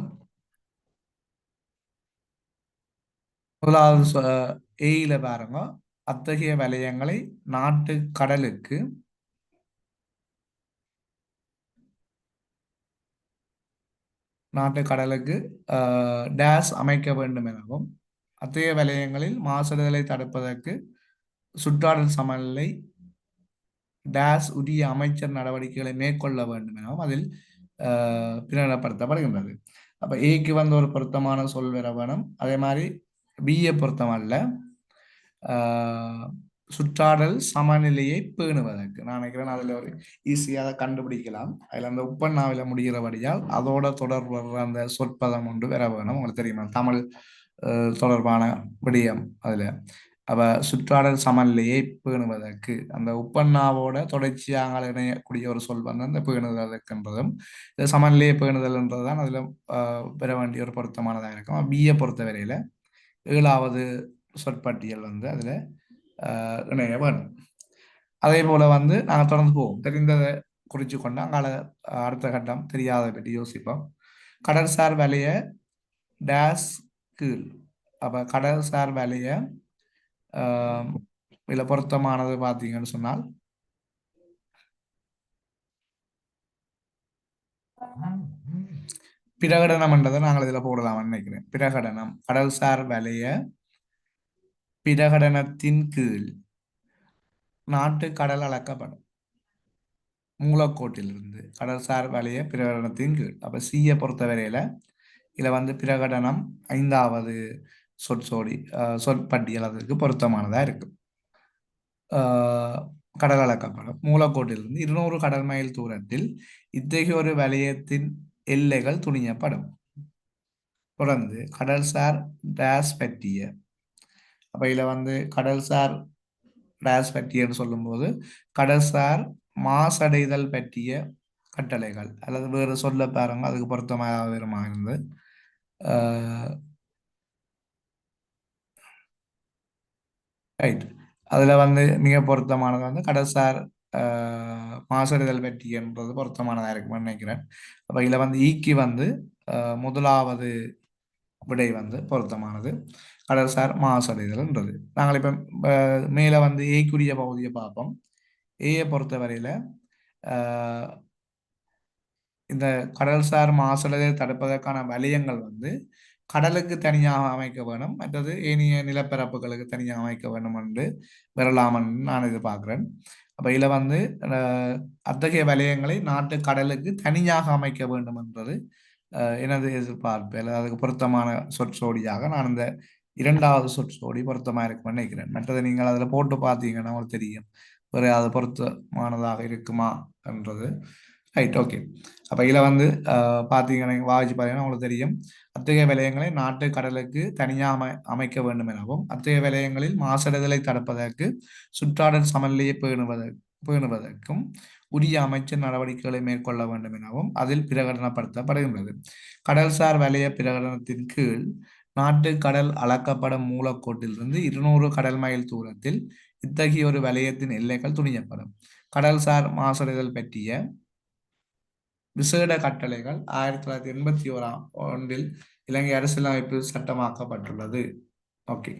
முதலாவது ஏயில பாருங்க, அத்தகைய வலயங்களை நாட்டு கடலுக்கு டேஸ் அமைக்க வேண்டும் எனவும், அத்தகைய வலயங்களில் மாசடைதலை தடுப்பதற்கு சுற்றாடல் சமநிலை டேஸ் உரிய அமைச்சர் நடவடிக்கைகளை மேற்கொள்ள வேண்டும் எனவும் அதில் பிரகடனப்படுத்தப்படுகின்றது. அப்ப ஏக்கு வந்து ஒரு பொருத்தமான சொல் வர வேணும். அதே மாதிரி பிஏ பொருத்தம் அல்ல, சுற்றாடல் சமநிலையை பேணுவதற்கு நான் நினைக்கிறேன் அதில் ஒரு ஈஸியாக கண்டுபிடிக்கலாம். அதில் அந்த உப்பண்ணாவில் முடிகிறபடியால் அதோட தொடர்பு அந்த சொற்பதம் ஒன்று வர வேணும். உங்களுக்கு தெரியுமா தமிழ் தொடர்பான விடயம் அதில். அவ சுற்றாடல் சமநிலையை பேணுவதற்கு அந்த உப்பண்ணாவோட தொடர்ச்சியாக இணையக்கூடிய ஒரு சொல் வந்து அந்த பேணுதலுக்குன்றதும் இந்த சமநிலையை பேணுதல்ன்றதுதான் அதில் பெற வேண்டிய ஒரு பொருத்தமானதாக இருக்கும். பிஏ பொறுத்தவரையில 7வது சொற்பட்டியல் வந்து அதில் இணைய வேணும். அதே போல வந்து நாங்கள் தொடர்ந்து போவோம். தெரிந்ததை குறித்து கொண்டு அங்கால அடுத்த கட்டம் தெரியாத பற்றி யோசிப்போம். கடல்சார் வலைய டேஸ் கீழ். அப்ப கடல்சார் வலைய இதில் பொருத்தமானது பார்த்தீங்கன்னு சொன்னால் பிரகடனம் என்றதை நாங்கள் இதில் போடலாம்னு நினைக்கிறேன். பிரகடனம் கடல்சார் வலைய பிரகடனத்தின் கீழ் நாட்டு கடல் அளக்கப்படும் மூலக்கோட்டிலிருந்து கடல்சார் வலைய பிரகடனத்தின் கீழ். அப்ப சியை பொறுத்தவரையில இதுல வந்து பிரகடனம் 5வது சொற்பட்டியல் அதற்கு பொருத்தமானதா இருக்கு. கடல் அளக்கப்படும் மூலக்கோட்டிலிருந்து 200 கடல் மைல் தூரத்தில் இத்தகைய ஒரு வலயத்தின் எல்லைகள் துணியப்படும். தொடர்ந்து கடல்சார் டேஸ் பற்றிய, அப்ப இதுல வந்து கடல்சார் டேஸ் பற்றியன்னு சொல்லும்போது கடல்சார் மாசடைதல் பற்றிய கட்டளைகள் அல்லது வேறு சொல்ல பாருங்க அதுக்கு பொருத்தமாக வருமா இருந்து ரைட். அதுல வந்து மிக பொருத்தமானது வந்து கடல்சார் மாசடைதல் பற்றியன்றது பொருத்தமானதாக இருக்கும்னு நினைக்கிறேன். அப்ப இதுல வந்து ஈக்கி வந்து முதலாவது விடை வந்து பொருத்தமானது கடல்சார் மாசடைதல்ன்றது. நாங்கள் இப்ப மேல வந்து ஏக்குரிய பகுதியை பார்ப்போம். ஏயை பொறுத்தவரையில இந்த கடல்சார் மாசடைதலை தடுப்பதற்கான வலயங்கள் வந்து கடலுக்கு தனியாக அமைக்க வேணும், மற்றது ஏனைய நிலப்பரப்புகளுக்கு தனியாக அமைக்க வேண்டும் என்று வரலாமன்னு நான் எதிர்பார்க்கிறேன். அப்ப இதுல வந்து அத்தகைய வலயங்களை நாட்டு கடலுக்கு தனியாக அமைக்க வேண்டும் என்றது எனது எதிர்பார்ப்பு அல்லது அதுக்கு பொருத்தமான சொற்சோடியாக நான் இந்த 2வது சொற்சோடி பொருத்தமா இருக்கும்னு நினைக்கிறேன். மற்றது நீங்கள் அதில் போட்டு பார்த்தீங்கன்னா உங்களுக்கு தெரியும் வேறு அது பொருத்தமானதாக இருக்குமா என்றது. Right, okay. அப்ப இதுல வந்து பார்த்தீங்கன்னா வாசிச்சு பார்த்தீங்கன்னா உங்களுக்கு தெரியும் அத்தகைய வலயங்களை நாட்டு கடலுக்கு தனியாக அமைக்க வேண்டும் எனவும், அத்தகைய வலயங்களில் மாசடைதலை தடுப்பதற்கு சுற்றாடல் சமநிலையை பேணுவதற்கும் உரிய அமைச்சர் நடவடிக்கைகளை மேற்கொள்ள வேண்டும் எனவும் அதில் பிரகடனப்படுத்தப்படுகின்றது. கடல்சார் வலய பிரகடனத்தின் கீழ் நாட்டு கடல் அளக்கப்படும் மூலக்கோட்டிலிருந்து 200 கடல் மைல் தூரத்தில் இத்தகைய ஒரு வலயத்தின் எல்லைகள் துணியப்படும். கடல்சார் மாசடைதல் பற்றிய விசேட கட்டளைகள் 1981 இலங்கை அரசியலமைப்பு சட்டமாக்கப்பட்டுள்ளது. ஓகே,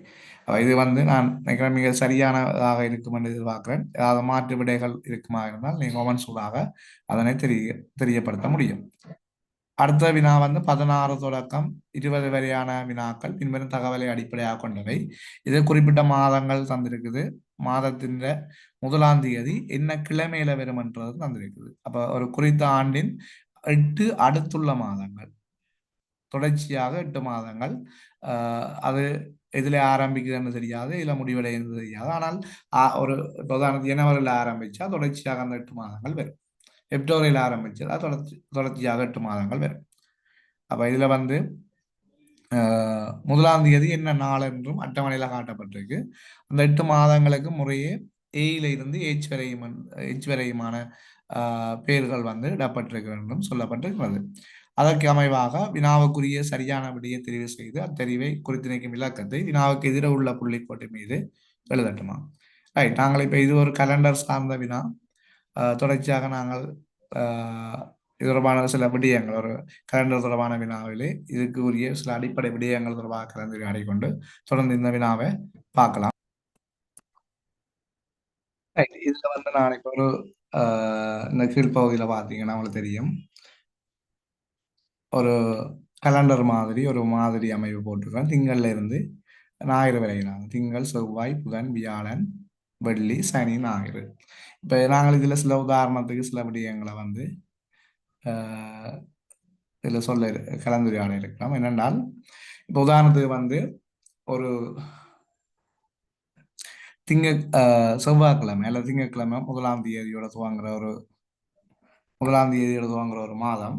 இது வந்து நான் நினைக்கிறேன் மிக சரியானதாக இருக்கும் என்று எதிர்பார்க்கிறேன். ஏதாவது மாற்று விடைகள் இருக்குமா இருந்தால் நீங்கள் கமெண்ட்ஸூடாக அதனை தெரியப்படுத்த முடியும். அடுத்த வினா வந்து 16 தொடக்கம் 20 வரையான வினாக்கள் பின்வரும் தகவலை அடிப்படையாக கொண்டவை. இது குறிப்பிட்ட மாதங்கள் தந்திருக்குது. மாதத்தின் 1ஆம் தேதி என்ன கிழமையில வரும் என்றது தந்திருக்குது. அப்ப ஒரு குறித்த ஆண்டின் 8 அடுத்துள்ள மாதங்கள், தொடர்ச்சியாக 8 மாதங்கள். அது எதுல ஆரம்பிக்குதுன்னு தெரியாது, இதுல முடிவடைகிறது தெரியாது. ஆனால் ஒரு உதாரணம் ஜனவரியில் ஆரம்பிச்சா தொடர்ச்சியாக அந்த 8 மாதங்கள் வரும். பிப்ரவரியில் ஆரம்பிச்சதா தொடர்ச்சியாக 8 மாதங்கள் வரும். அப்ப இதுல வந்து 1ஆம் தேதி என்ன நாள் என்றும் அட்டவணையில் காட்டப்பட்டிருக்கு. அந்த 8 மாதங்களுக்கு முறையே ஏயில இருந்து எச் வரையுமான பெயர்கள் வந்து இடப்பட்டிருக்க வேண்டும் சொல்லப்பட்டிருக்கிறது. அதற்கு அமைவாக வினாவுக்குரிய சரியான விடையை தெரிவு செய்து அத்தெரிவை குறித்திணைக்கும் இலக்கத்தை வினாவுக்கு எதிர உள்ள புள்ளிக்கோட்டு மீது எழுதட்டுமா. ரைட், நாங்கள் இப்ப இது ஒரு கலண்டர் சார்ந்த வினா. தொடர்ச்சியாக நாங்கள் இது தொடர்பான சில விடயங்கள் ஒரு கலண்டர் தொடர்பான வினாவிலே இதுக்கு உரிய சில அடிப்படை விடயங்கள் தொடர்பாக கலந்துரையாடி கொண்டு தொடர்ந்து இந்த வினாவை பார்க்கலாம். இதுல வந்து நான் இப்போ ஒரு இந்த கீழ்ப்பகுதியில் பார்த்தீங்கன்னா உங்களுக்கு தெரியும் ஒரு கலண்டர் மாதிரி ஒரு மாதிரி அமைப்பு போட்டிருக்கேன். திங்கள்ல இருந்து ஞாயிறு வரையிலான திங்கள், செவ்வாய், புதன், வியாழன், வெள்ளி, சனி, ஞாயிறு. இப்போ நாங்கள் இதில் சில உதாரணத்துக்கு சில விடயங்களை வந்து இதில் சொல்ல கலந்துரையாட இருக்கலாம். என்னென்றால் இப்போ உதாரணத்துக்கு வந்து ஒரு செவ்வாய்க்கிழமை அல்லது திங்கட்கிழமை முதலாம் தேதியோட துவங்குற ஒரு மாதம்.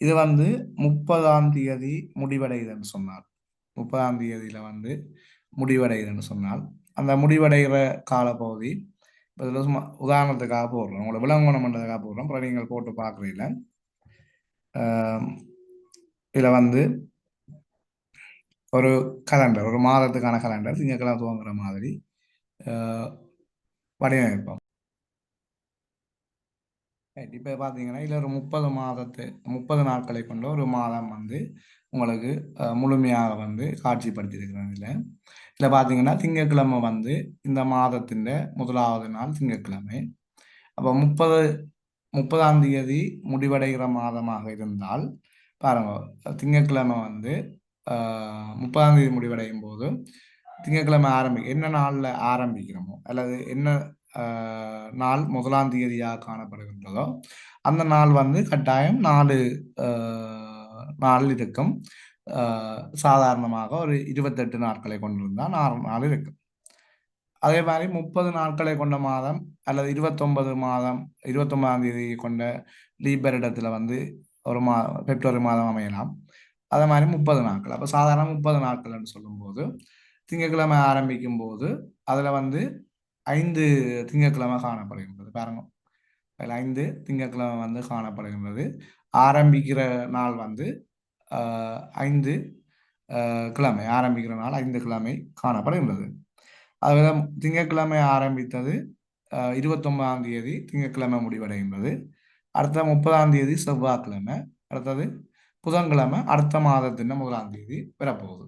இது வந்து 30ஆம் தேதி முடிவடையுதுன்னு சொன்னார். 30ஆம் தேதியில வந்து முடிவடையுதுன்னு சொன்னால் அந்த முடிவடைகிற காலப்பகுதி இதில் சும்மா உதாரணத்துக்காக போடுறோம், உங்களை விளங்கணும் பண்ணுறதுக்காக போடுறோம். அப்புறம் நீங்கள் போட்டு பார்க்குறீங்கள இதில் வந்து ஒரு கலண்டர், ஒரு மாதத்துக்கான கலண்டர் திங்கட்கிழமை துவங்குற மாதிரி வடிவமைப்போம். இப்போ பார்த்தீங்கன்னா இதில் ஒரு 30 நாட்களை கொண்ட ஒரு மாதம் வந்து உங்களுக்கு முழுமையாக வந்து காட்சிப்படுத்தியிருக்கிறேன். இதில் பார்த்தீங்கன்னா திங்கட்கிழமை வந்து இந்த மாதத்தின் முதலாவது நாள் திங்கட்கிழமை. அப்போ 30ஆம் தேதி முடிவடைகிற மாதமாக இருந்தால் பாருங்க, திங்கட்கிழமை வந்து 30ஆம் தேதி முடிவடையும் போது திங்கட்கிழமை என்ன நாளில் ஆரம்பிக்கிறோமோ அல்லது என்ன நாள் முதலாம் தேதியாக காணப்படுகின்றதோ அந்த நாள் வந்து கட்டாயம் 4 நாள் இருக்கும். சாதாரணமாக ஒரு 28 நாட்களை கொண்டிருந்தால் 4 நாள் இருக்கும். அதே மாதிரி 30 நாட்களை கொண்ட மாதம் அல்லது 29ஆம் தேதி கொண்ட லீபர் இடத்துல வந்து ஒரு பிப்ரவரி மாதம் அமையலாம். அதே மாதிரி 30 நாட்கள். அப்போ சாதாரண 30 நாட்கள்னு சொல்லும்போது திங்கட்கிழமை ஆரம்பிக்கும் போது அதில் வந்து 5 திங்கட்கிழமை காணப்படுகின்றது. பாருங்க, அதில் 5 திங்கட்கிழமை வந்து காணப்படுகின்றது. ஆரம்பிக்கிற நாள் வந்து 5 கிழமை, ஆரம்பிக்கிற நாள் 5 கிழமை காணப்படுகின்றது. அதுதான் திங்கட்கிழமை ஆரம்பித்தது 29ஆம் தேதி திங்கட்கிழமை முடிவடைகின்றது. அடுத்த 30ஆம் தேதி செவ்வாய்க்கிழமை, அடுத்தது புதன்கிழமை அடுத்த மாதத்தின் 1ஆம் தேதி பெறப்போகுது.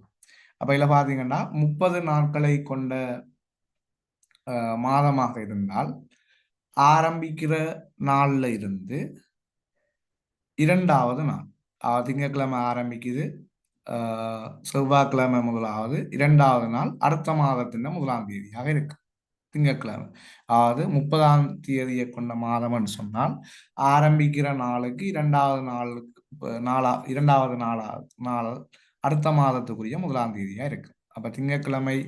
அப்போ இதில் பார்த்தீங்கன்னா 30 நாட்களை கொண்ட மாதமாக இருந்தால் ஆரம்பிக்கிற நாளில் இருந்து 2வது நாள், திங்கட்கிழமை ஆரம்பிக்குது, செவ்வாய்க்கிழமை முதலாவது, 2வது நாள் அடுத்த மாதத்தின் 1ஆம் தேதியாக இருக்கு திங்கட்கிழமை. அதாவது 30ஆம் தேதியை கொண்ட மாதம்னு சொன்னால் ஆரம்பிக்கிற நாளுக்கு 2வது நாள் அடுத்த மாதத்துக்குரிய 1ஆம் தேதியா இருக்கு. அப்ப திங்கட்கிழமை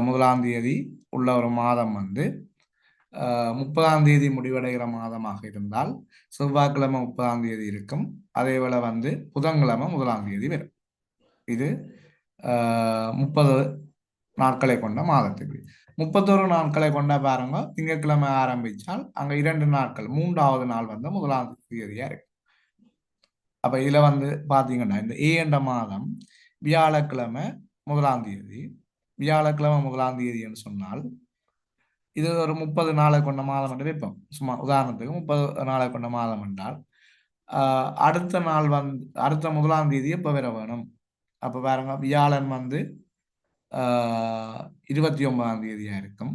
1ஆம் தேதி உள்ள ஒரு மாதம் வந்து 30ஆம் தேதி முடிவடைகிற மாதமாக இருந்தால் செவ்வாய்க்கிழமை 30ஆம் தேதி இருக்கும். அதே போல வந்து புதன்கிழமை 1ஆம் தேதி வரும். இது 30 நாட்களை கொண்ட மாதத்துக்கு. 31 நாட்களை கொண்ட பாருங்க, திங்கட்கிழமை ஆரம்பிச்சால் அங்க 2 நாட்கள், 3வது நாள் வந்து 1ஆம் தேதியா இருக்கு. அப்ப இதுல வந்து பாத்தீங்கன்னா இந்த என்ற மாதம் வியாழக்கிழமை 1ஆம் தேதி, வியாழக்கிழமை 1ஆம் தேதின்னு சொன்னால் இது ஒரு 30 நாளை கொண்ட மாதம் என்று வைப்போம். சும்மா உதாரணத்துக்கு 30 நாளை கொண்ட மாதம் என்றால் அடுத்த நாள் வந்து அடுத்த 1ஆம் தேதி எப்ப வர வேணும்? அப்ப பாருங்க, வியாழன் வந்து 29ஆம் தேதியா இருக்கும்,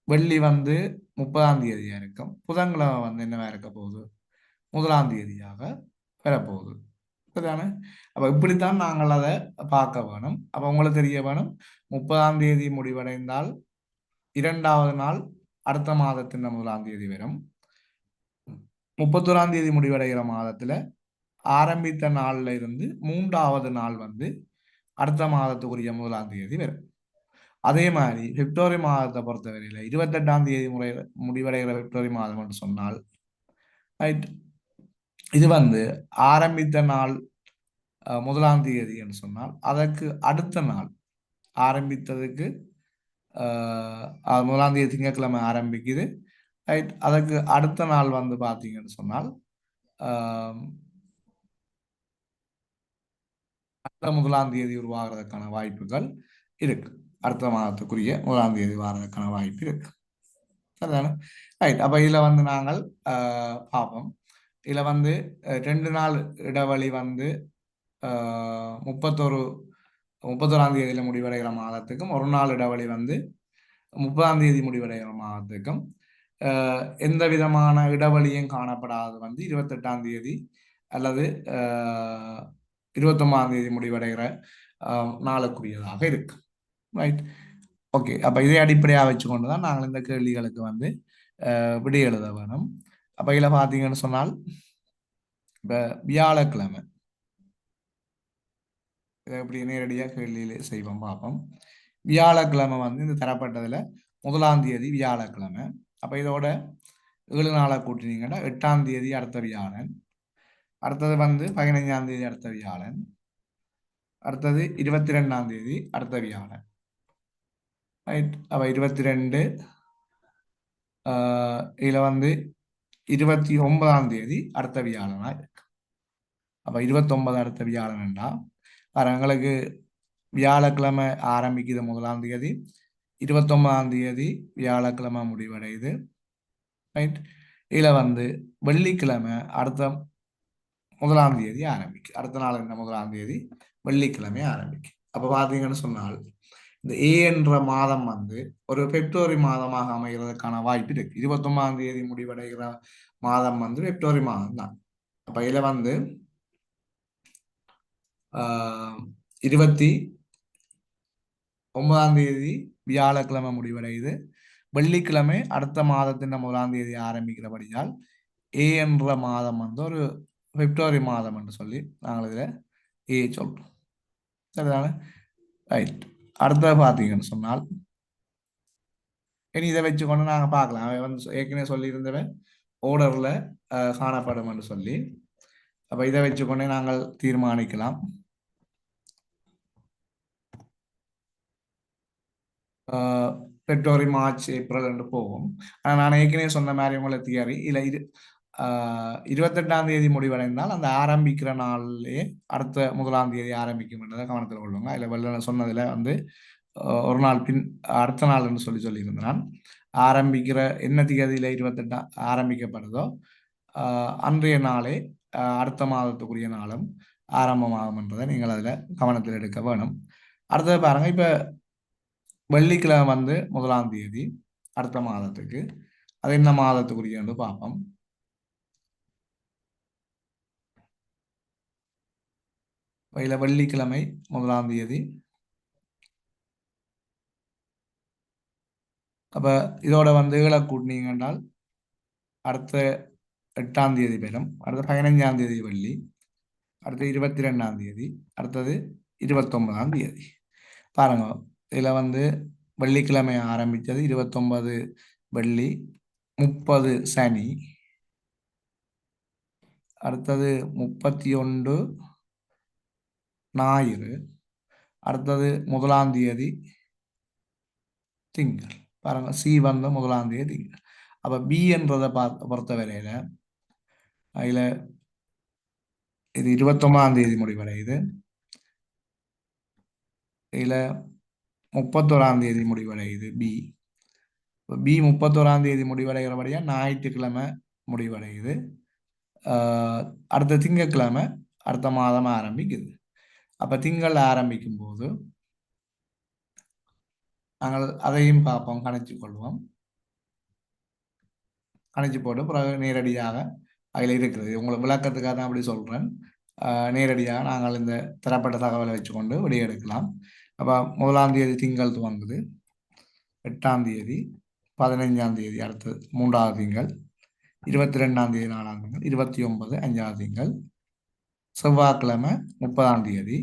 வெள்ளி வந்து 30ஆம் தேதியா இருக்கும், புதன்கிழமை வந்து என்னவா இருக்க போகுது? 1ஆம் தேதியாக பெறப்போகுது. சரிதானே? அப்ப இப்படித்தான் நாங்கள் அதை பார்க்க வேணும். அப்ப உங்களுக்கு தெரிய வேணும், 30ஆம் தேதி முடிவடைந்தால் 2வது நாள் அடுத்த மாதத்தின் 1ஆம் தேதி வரும். 31ஆம் தேதி முடிவடைகிற மாதத்துல ஆரம்பித்த நாள்ல இருந்து 3வது நாள் வந்து அடுத்த மாதத்துக்குரிய 1ஆம் தேதி வரும். அதே மாதிரி பிப்ரவரி மாதத்தை பொறுத்தவரையில 28ஆம் தேதி முடிவடைகிற பிப்ரவரி மாதம் என்று சொன்னால் இது வந்து ஆரம்பித்த நாள் 1ஆம் தேதி என்று சொன்னால் அதற்கு அடுத்த நாள் ஆரம்பித்ததுக்கு 1ஆம் தேதி திங்கட்கிழமை ஆரம்பிக்குது. ரைட், அதற்கு அடுத்த நாள் வந்து பார்த்தீங்கன்னு சொன்னால் அடுத்த 1ஆம் தேதி உருவாகிறதுக்கான வாய்ப்புகள் இருக்கு. அடுத்த மாதத்துக்குரிய 1ஆம் தேதி வாரதுக்கான வாய்ப்பு இருக்கு. சரிதானே? ரைட், அப்ப இதுல வந்து நாங்கள் பார்ப்போம். இதில் வந்து 2 நாள் இடைவெளி வந்து 31 31ஆம் தேதியில் முடிவடைகிற மாதத்துக்கும், ஒரு நாள் இடைவெளி வந்து 30ஆம் தேதி முடிவடைகிற மாதத்துக்கும், எந்த விதமான இடைவெளியும் காணப்படாது வந்து 28ஆம் தேதி அல்லது 29ஆம் தேதி முடிவடைகிற நாளுக்குரியதாக இருக்கு. ரைட். ஓகே. அப்போ இதை அடிப்படையாக வச்சுக்கொண்டு தான் நாங்கள் இந்த கேள்விகளுக்கு வந்து விடை எழுத வேணும். அப்போ இதில் பார்த்தீங்கன்னு சொன்னால் இப்போ வியாழக்கிழமை இதை எப்படி நேரடியாக கேள்வியிலே செய்வோம் பார்ப்போம். வியாழக்கிழமை வந்து இந்த தரப்பட்டதில் 1ஆம் தேதி வியாழக்கிழமை. அப்போ இதோட 7 நாளை கூட்டினீங்கன்னா 8ஆம் தேதி அடுத்த வியாழன், அடுத்தது வந்து 15ஆம் தேதி அடுத்த வியாழன், அடுத்தது 22ஆம் தேதி அடுத்த வியாழன். ரைட். அப்போ 22 இதில் வந்து 29ஆம் தேதி அடுத்த வியாழனா இருக்கு. அப்போ 29 அடுத்த வியாழன்டா எங்களுக்கு வியாழக்கிழமை ஆரம்பிக்குது 1ஆம் தேதி, 29ஆம் தேதி வியாழக்கிழமை முடிவடையுது. ரைட். இதில் வந்து வெள்ளிக்கிழமை அடுத்த 1ஆம் தேதி ஆரம்பிக்கும். அடுத்த நாள் இந்த 1ஆம் தேதி வெள்ளிக்கிழமை ஆரம்பிக்கும். அப்போ பார்த்தீங்கன்னு சொன்னால் இந்த ஏ என்ற மாதம் வந்து ஒரு பிப்ரவரி மாதமாக அமைகிறதுக்கான வாய்ப்பு இருக்கு. 29ஆம் தேதி முடிவடைகிற மாதம் வந்து பிப்ரவரி மாதம் தான். அப்போ இதில் வந்து 29ஆம் தேதி வியாழக்கிழமை முடிவடையுது. வெள்ளிக்கிழமை அடுத்த மாதத்தின் 1ஆம் தேதி ஆரம்பிக்கிறபடியால் ஏ என்ற மாதம் வந்து ஒரு பிப்ரவரி மாதம் என்று சொல்லி நாங்கள் இதில் ஏ சொல்றோம். சரிதானே? ரைட். அடுத்தது பார்த்தீங்கன்னு சொன்னால் இனி இதை வச்சுக்கொண்டு நாங்கள் பார்க்கலாம். அவன் வந்து ஏற்கனவே சொல்லியிருந்தவன் ஓர்டரில் காணப்படும் என்று சொல்லி, அப்போ இதை வச்சுக்கொண்டே நாங்கள் தீர்மானிக்கலாம். பிப்ரவரி, மார்ச், ஏப்ரல் என்று போகும். ஆனால் நான் ஏற்கனவே சொன்ன மாதிரி உங்களை தியரி இல்லை இது 28ஆம் தேதி முடிவடைந்தால் அந்த ஆரம்பிக்கிற நாள்லேயே அடுத்த 1ஆம் தேதி ஆரம்பிக்கும் என்றதை கவனத்தில் கொள்ளுங்க. அதில் வெள்ள சொன்னதில் வந்து ஒரு நாள் பின் அடுத்த நாள் என்று சொல்லியிருந்தான். ஆரம்பிக்கிற என்ன தேதியில் 28 ஆரம்பிக்கப்படுதோ அன்றைய நாளே அடுத்த மாதத்துக்குரிய நாளும் ஆரம்பமாகும் என்றதை நீங்கள் அதில் கவனத்தில் எடுக்க வேணும். அடுத்தது பாருங்க, இப்போ வெள்ளிக்கிழமை வந்து 1ஆம் தேதி அடுத்த மாதத்துக்கு, அது என்ன மாதத்துக்குரிய என்று பார்ப்போம். இதில் வெள்ளிக்கிழமை 1ஆம் தேதி. அப்போ இதோட வந்து ஏழை கூட்டினீங்க என்றால் அடுத்த 8ஆம் தேதி பெறும், அடுத்த 15ஆம் தேதி வெள்ளி, அடுத்து 22ஆம் தேதி, அடுத்தது 29ஆம் தேதி. பாருங்க, இதில் வந்து வெள்ளிக்கிழமை ஆரம்பித்தது 29 வெள்ளி, 30 சனி, அடுத்தது 31 ஞாயிறு, அடுத்தது 1ஆம் தேதி திங்கள். பாருங்க, சி வந்து 1ஆம் தேதி திங்கள். அப்போ பி என்றதை பொறுத்த வரையில அதில் இது 29ஆம் தேதி முடிவடையுது, இதில் 31ஆம் தேதி முடிவடையுது பி. பி 31ஆம் தேதி முடிவடைகிறபடியாக ஞாயிற்றுக்கிழமை முடிவடையுது. அடுத்த திங்கட்கிழமை அடுத்த மாதம் ஆரம்பிக்குது. அப்போ திங்கள் ஆரம்பிக்கும் போது நாங்கள் அதையும் பார்ப்போம், கணிச்சு கொள்வோம். கணிச்சு போட்டு பிறகு நேரடியாக அதில் இருக்கிறது உங்களுக்கு விளக்கத்துக்காக தான் அப்படி சொல்கிறேன். நேரடியாக நாங்கள் இந்த தரப்பட்ட தகவலை வச்சுக்கொண்டு வெளியெடுக்கலாம். அப்போ 1ஆம் தேதி திங்கள் துவங்குது, 8ஆம் தேதி, 15ஆம் தேதி அடுத்தது 3ஆவது திங்கள், 22ஆம் தேதி 4ஆம் திங்கள், 29 5ஆவது திங்கள், செவ்வாய்க்கிழமை 30ஆம் தேதி.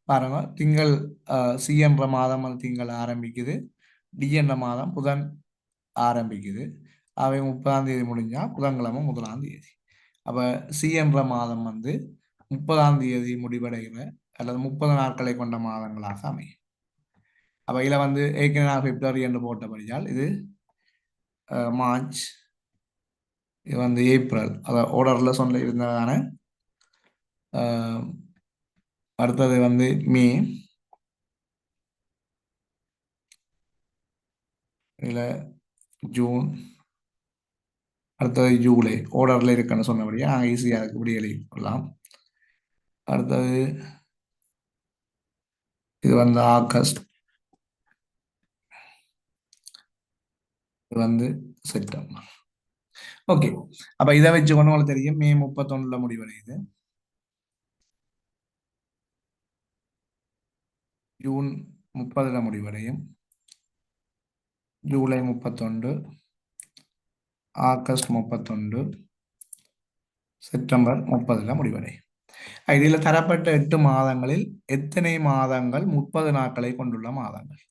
பாருங்க, திங்கள் சி என்ற மாதம் அது திங்கள் ஆரம்பிக்குது, டி என்ற மாதம் புதன் ஆரம்பிக்குது. அவை 30ஆம் தேதி முடிஞ்சால் புதன்கிழமை 1ஆம் தேதி. அப்போ சி என்ற மாதம் வந்து 30ஆம் தேதி முடிவடைகிற அல்லது 30 நாட்களை கொண்ட மாதங்களாக அமையும். அப்போ இதில் வந்து ஏற்கனவே நான் பிப்ரவரி என்று போட்டபடியால் இது மார்ச், இது வந்து ஏப்ரல், அதை ஓர்டரில் சொல்ல இருந்ததான. அடுத்தது வந்து மே, இதில் ஜூன், அடுத்தது ஜூலை ஓர்டரில் இருக்குன்னு சொன்னபடியே நாங்கள் ஈஸியாக அதுக்கு இப்படி எழுதிக்கொள்ளலாம். அடுத்தது இது வந்து ஆகஸ்ட், இது வந்து செப்டம்பர். ஓகே, அப்ப இதை வச்சு கொண்டு உங்களுக்கு தெரியும் மே 31 முடிவடையுது, ஜூன் 30 முடிவடையும், ஜூலை 31, ஆகஸ்ட் 31, செப்டம்பர் 30 முடிவடையும். இதில் தரப்பட்ட 8 மாதங்களில் எத்தனை மாதங்கள் 30 நாட்களை கொண்டுள்ள மாதங்கள்?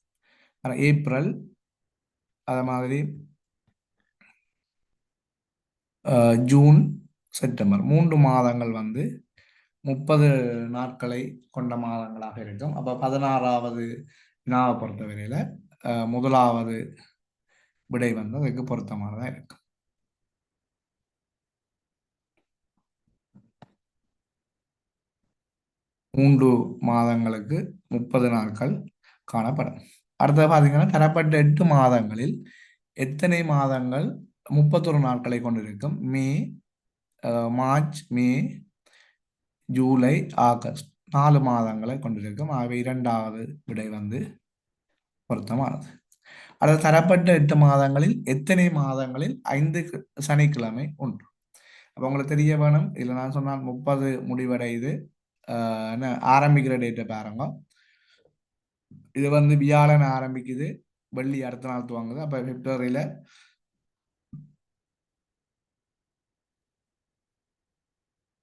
ஏப்ரல், அது மாதிரி ஜூன், செப்டம்பர் 3 மாதங்கள் வந்து 30 நாட்களை கொண்ட மாதங்களாக இருக்கும். அப்போ 16வது வினாவை பொறுத்தவரையில் முதலாவது விடை வந்து அதுக்கு பொருத்தமானதாக இருக்கும். மூன்று மாதங்களுக்கு 30 நாட்கள் காணப்படும். அடுத்தது பார்த்தீங்கன்னா தரப்பட்ட 8 மாதங்களில் எத்தனை மாதங்கள் 31 நாட்களை கொண்டிருக்கும்? மார்ச், மே, ஜூலை, ஆகஸ்ட் 4 மாதங்களை கொண்டிருக்கும். ஆகவே இரண்டாவது விடை வந்து பொருத்தமானது. அடுத்த தரப்பட்ட 8 மாதங்களில் எத்தனை மாதங்களில் 5 சனிக்கிழமை உண்டு? அப்போ உங்களுக்கு தெரிய வேணும், இதில் நான் சொன்னால் 30 முடிவடையுது. என்ன ஆரம்பிக்கிற டேட்டை பாருங்க. இது வந்து வியாழன் ஆரம்பிக்குது, வெள்ளி அடுத்த நாள் துவங்குது. அப்போ பிப்ரவரியில்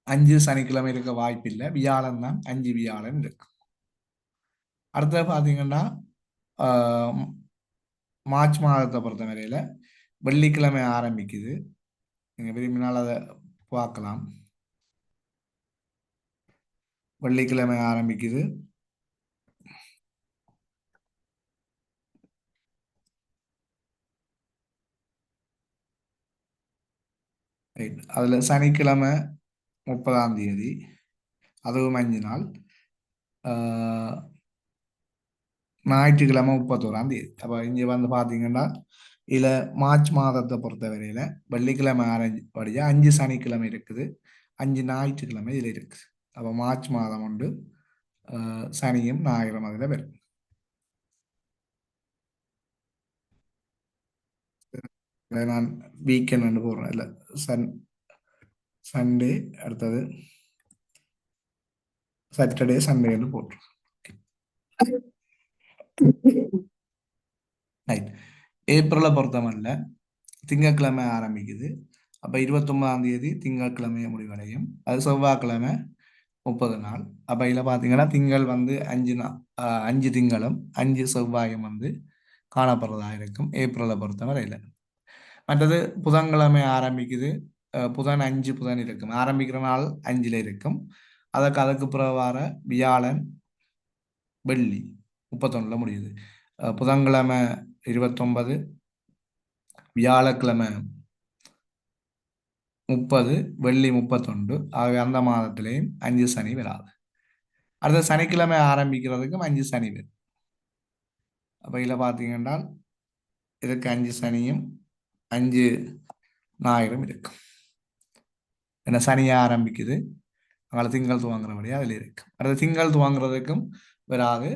5 சனிக்கிழமை இருக்க வாய்ப்பு இல்லை, வியாழன் தான் 5 வியாழன் இருக்கு. அடுத்தது பார்த்தீங்கன்னா மார்ச் மாதத்தை பொறுத்த வரையில் வெள்ளிக்கிழமை ஆரம்பிக்குது, நீங்கள் விரும்பினால் அதை பார்க்கலாம். வெள்ளிக்கிழமை ஆரம்பிக்குது, ரைட். அதில் சனிக்கிழமை 30ஆம் தேதி, அதுவும் 5 நாள். ஞாயிற்றுக்கிழமை 31ஆம் தேதி. அப்போ இங்கே வந்து பார்த்தீங்கன்னா இதில் மார்ச் மாதத்தை பொறுத்த வரையில் வெள்ளிக்கிழமை ஆரம்பிப்படியாக 5 சனிக்கிழமை இருக்குது, 5 ஞாயிற்றுக்கிழமை இதில் இருக்குது. அப்போ மார்ச் மாதம் உண்டு, சனியும் ஞாயிறும் அதில் வரும். நான் வீக்கெண்ட் போடுறேன், இல்லை சண்டே, அடுத்தது சாட்டர்டே, சண்டேன்னு போட்டுருவேன். ரைட். ஏப்ரலை பொறுத்தமல்ல திங்கட்கிழமை ஆரம்பிக்குது. அப்போ 29ஆம் தேதி திங்கட்கிழமையை முடிவடையும். அது செவ்வாய்க்கிழமை 30 நாள். அப்போ இதில் பார்த்தீங்கன்னா திங்கள் வந்து 5 திங்களும் 5 செவ்வாயும் வந்து காணப்படுறதா இருக்கும் ஏப்ரலை பொறுத்தவரையில். மற்றது புதன்கிழமை ஆரம்பிக்குது, புதன் 5 புதன் இருக்கும், ஆரம்பிக்கிற நாள் 5ல் இருக்கும். அதுக்கு பிறகு வர வியாழன், வெள்ளி 31 முடியுது. புதன்கிழமை 29, வியாழக்கிழமை 30, வெள்ளி 31. ஆகவே அந்த மாதத்திலேயும் 5 சனி வராது. அடுத்த சனிக்கிழமை ஆரம்பிக்கிறதுக்கும் 5 சனி வரும். அப்போ இதில் பார்த்தீங்கன்னா இதுக்கு 5 சனியும் 5 ஞாயிறும் இருக்கும். ஏன்னா சனியாக ஆரம்பிக்குது, அங்கே திங்கள் துவங்குறபடியாக அதில் இருக்கும். அடுத்த திங்கள் துவங்குறதுக்கும் வராது,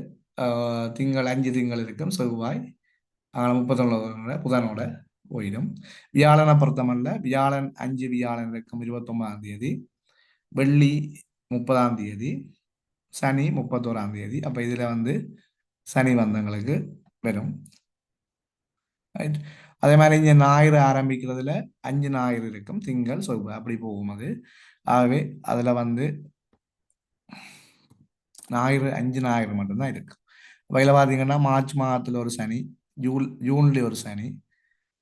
திங்கள் 5 திங்கள் இருக்கும், செவ்வாய் அங்கே 31 புதனோட போயிடும். வியாழனை பொறுத்தமல்ல வியாழன் 5 வியாழன் இருக்கும் 29ஆம் தேதி, வெள்ளி 30ஆம் தேதி, சனி 31ஆம் தேதி. அப்போ இதில் வந்து சனி வந்தங்களுக்கு வரும். ரைட். அதே மாதிரி இங்கே ஞாயிறு ஆரம்பிக்கிறதுல 5 ஞாயிறு இருக்கும், திங்கள் செவ்வாய் அப்படி போகும் அது. ஆகவே அதில் வந்து ஞாயிறு 5 ஞாயிறு மட்டும்தான் இருக்கும். வகையில் பார்த்தீங்கன்னா மார்ச் மாதத்தில் ஒரு சனி, ஜூன்ல ஒரு சனி,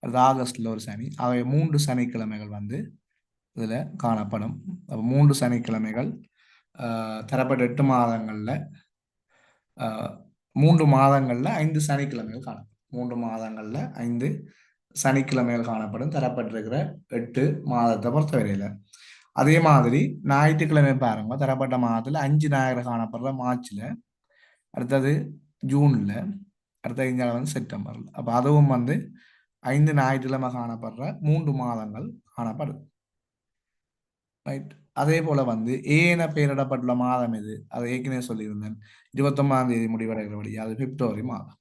அது ஆகஸ்டில் ஒரு சனி. ஆகவே 3 சனிக்கிழமைகள் வந்து இதில் காணப்படும். அப்போ 3 சனிக்கிழமைகள் தரப்பட்ட 8 மாதங்களில் 3 மாதங்களில் 5 சனிக்கிழமைகள் காணப்படும். 3 மாதங்களில் 5 சனிக்கிழமைகள் காணப்படும் தரப்பட்டிருக்கிற 8 மாதத்தை பொறுத்தவரையில். அதே மாதிரி ஞாயிற்றுக்கிழமை பாருங்க, தரப்பட்ட மாதத்தில் 5 ஞாயிறு காணப்படுற மார்ச்ல, அடுத்தது ஜூன்ல, அடுத்த இந்தியாவில் வந்து செப்டம்பர்ல. அப்போ அதுவும் வந்து 5 ஞாயிற்றுக்கிழமை காணப்படுற 3 மாதங்கள் காணப்படுது. ரைட். அதே போல வந்து ஏ என பெயரிடப்பட்டுள்ள மாதம் எது? அதை ஏற்கனவே சொல்லியிருந்தேன். 29ஆம் தேதி முடிவடைகிறபடி அது பிப்ரவரி மாதம்.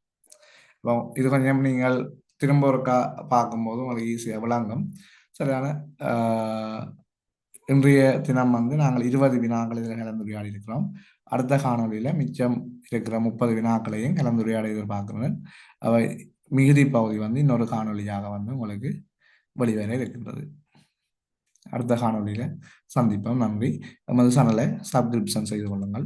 இப்போ இது கொஞ்சம் நீங்கள் திரும்ப ஒருக்கா பார்க்கும்போது உங்களுக்கு ஈஸியாக விளங்கும். சரியான இன்றைய தினம் வந்து நாங்கள் 20 வினாக்கள் இதில் கலந்துரையாடி இருக்கிறோம். அடுத்த காணொலியில் மிச்சம் இருக்கிற 30 வினாக்களையும் கலந்துரையாட எதிர்பார்க்கிறேன். அவை மிகுதி பகுதி வந்து இன்னொரு காணொலியாக வந்து உங்களுக்கு வெளிவர இருக்கின்றது. அடுத்த காணொலியில் சந்திப்போம். நன்றி. நமது சேனலை சப்ஸ்கிரிப்ஷன் செய்து கொள்ளுங்கள்.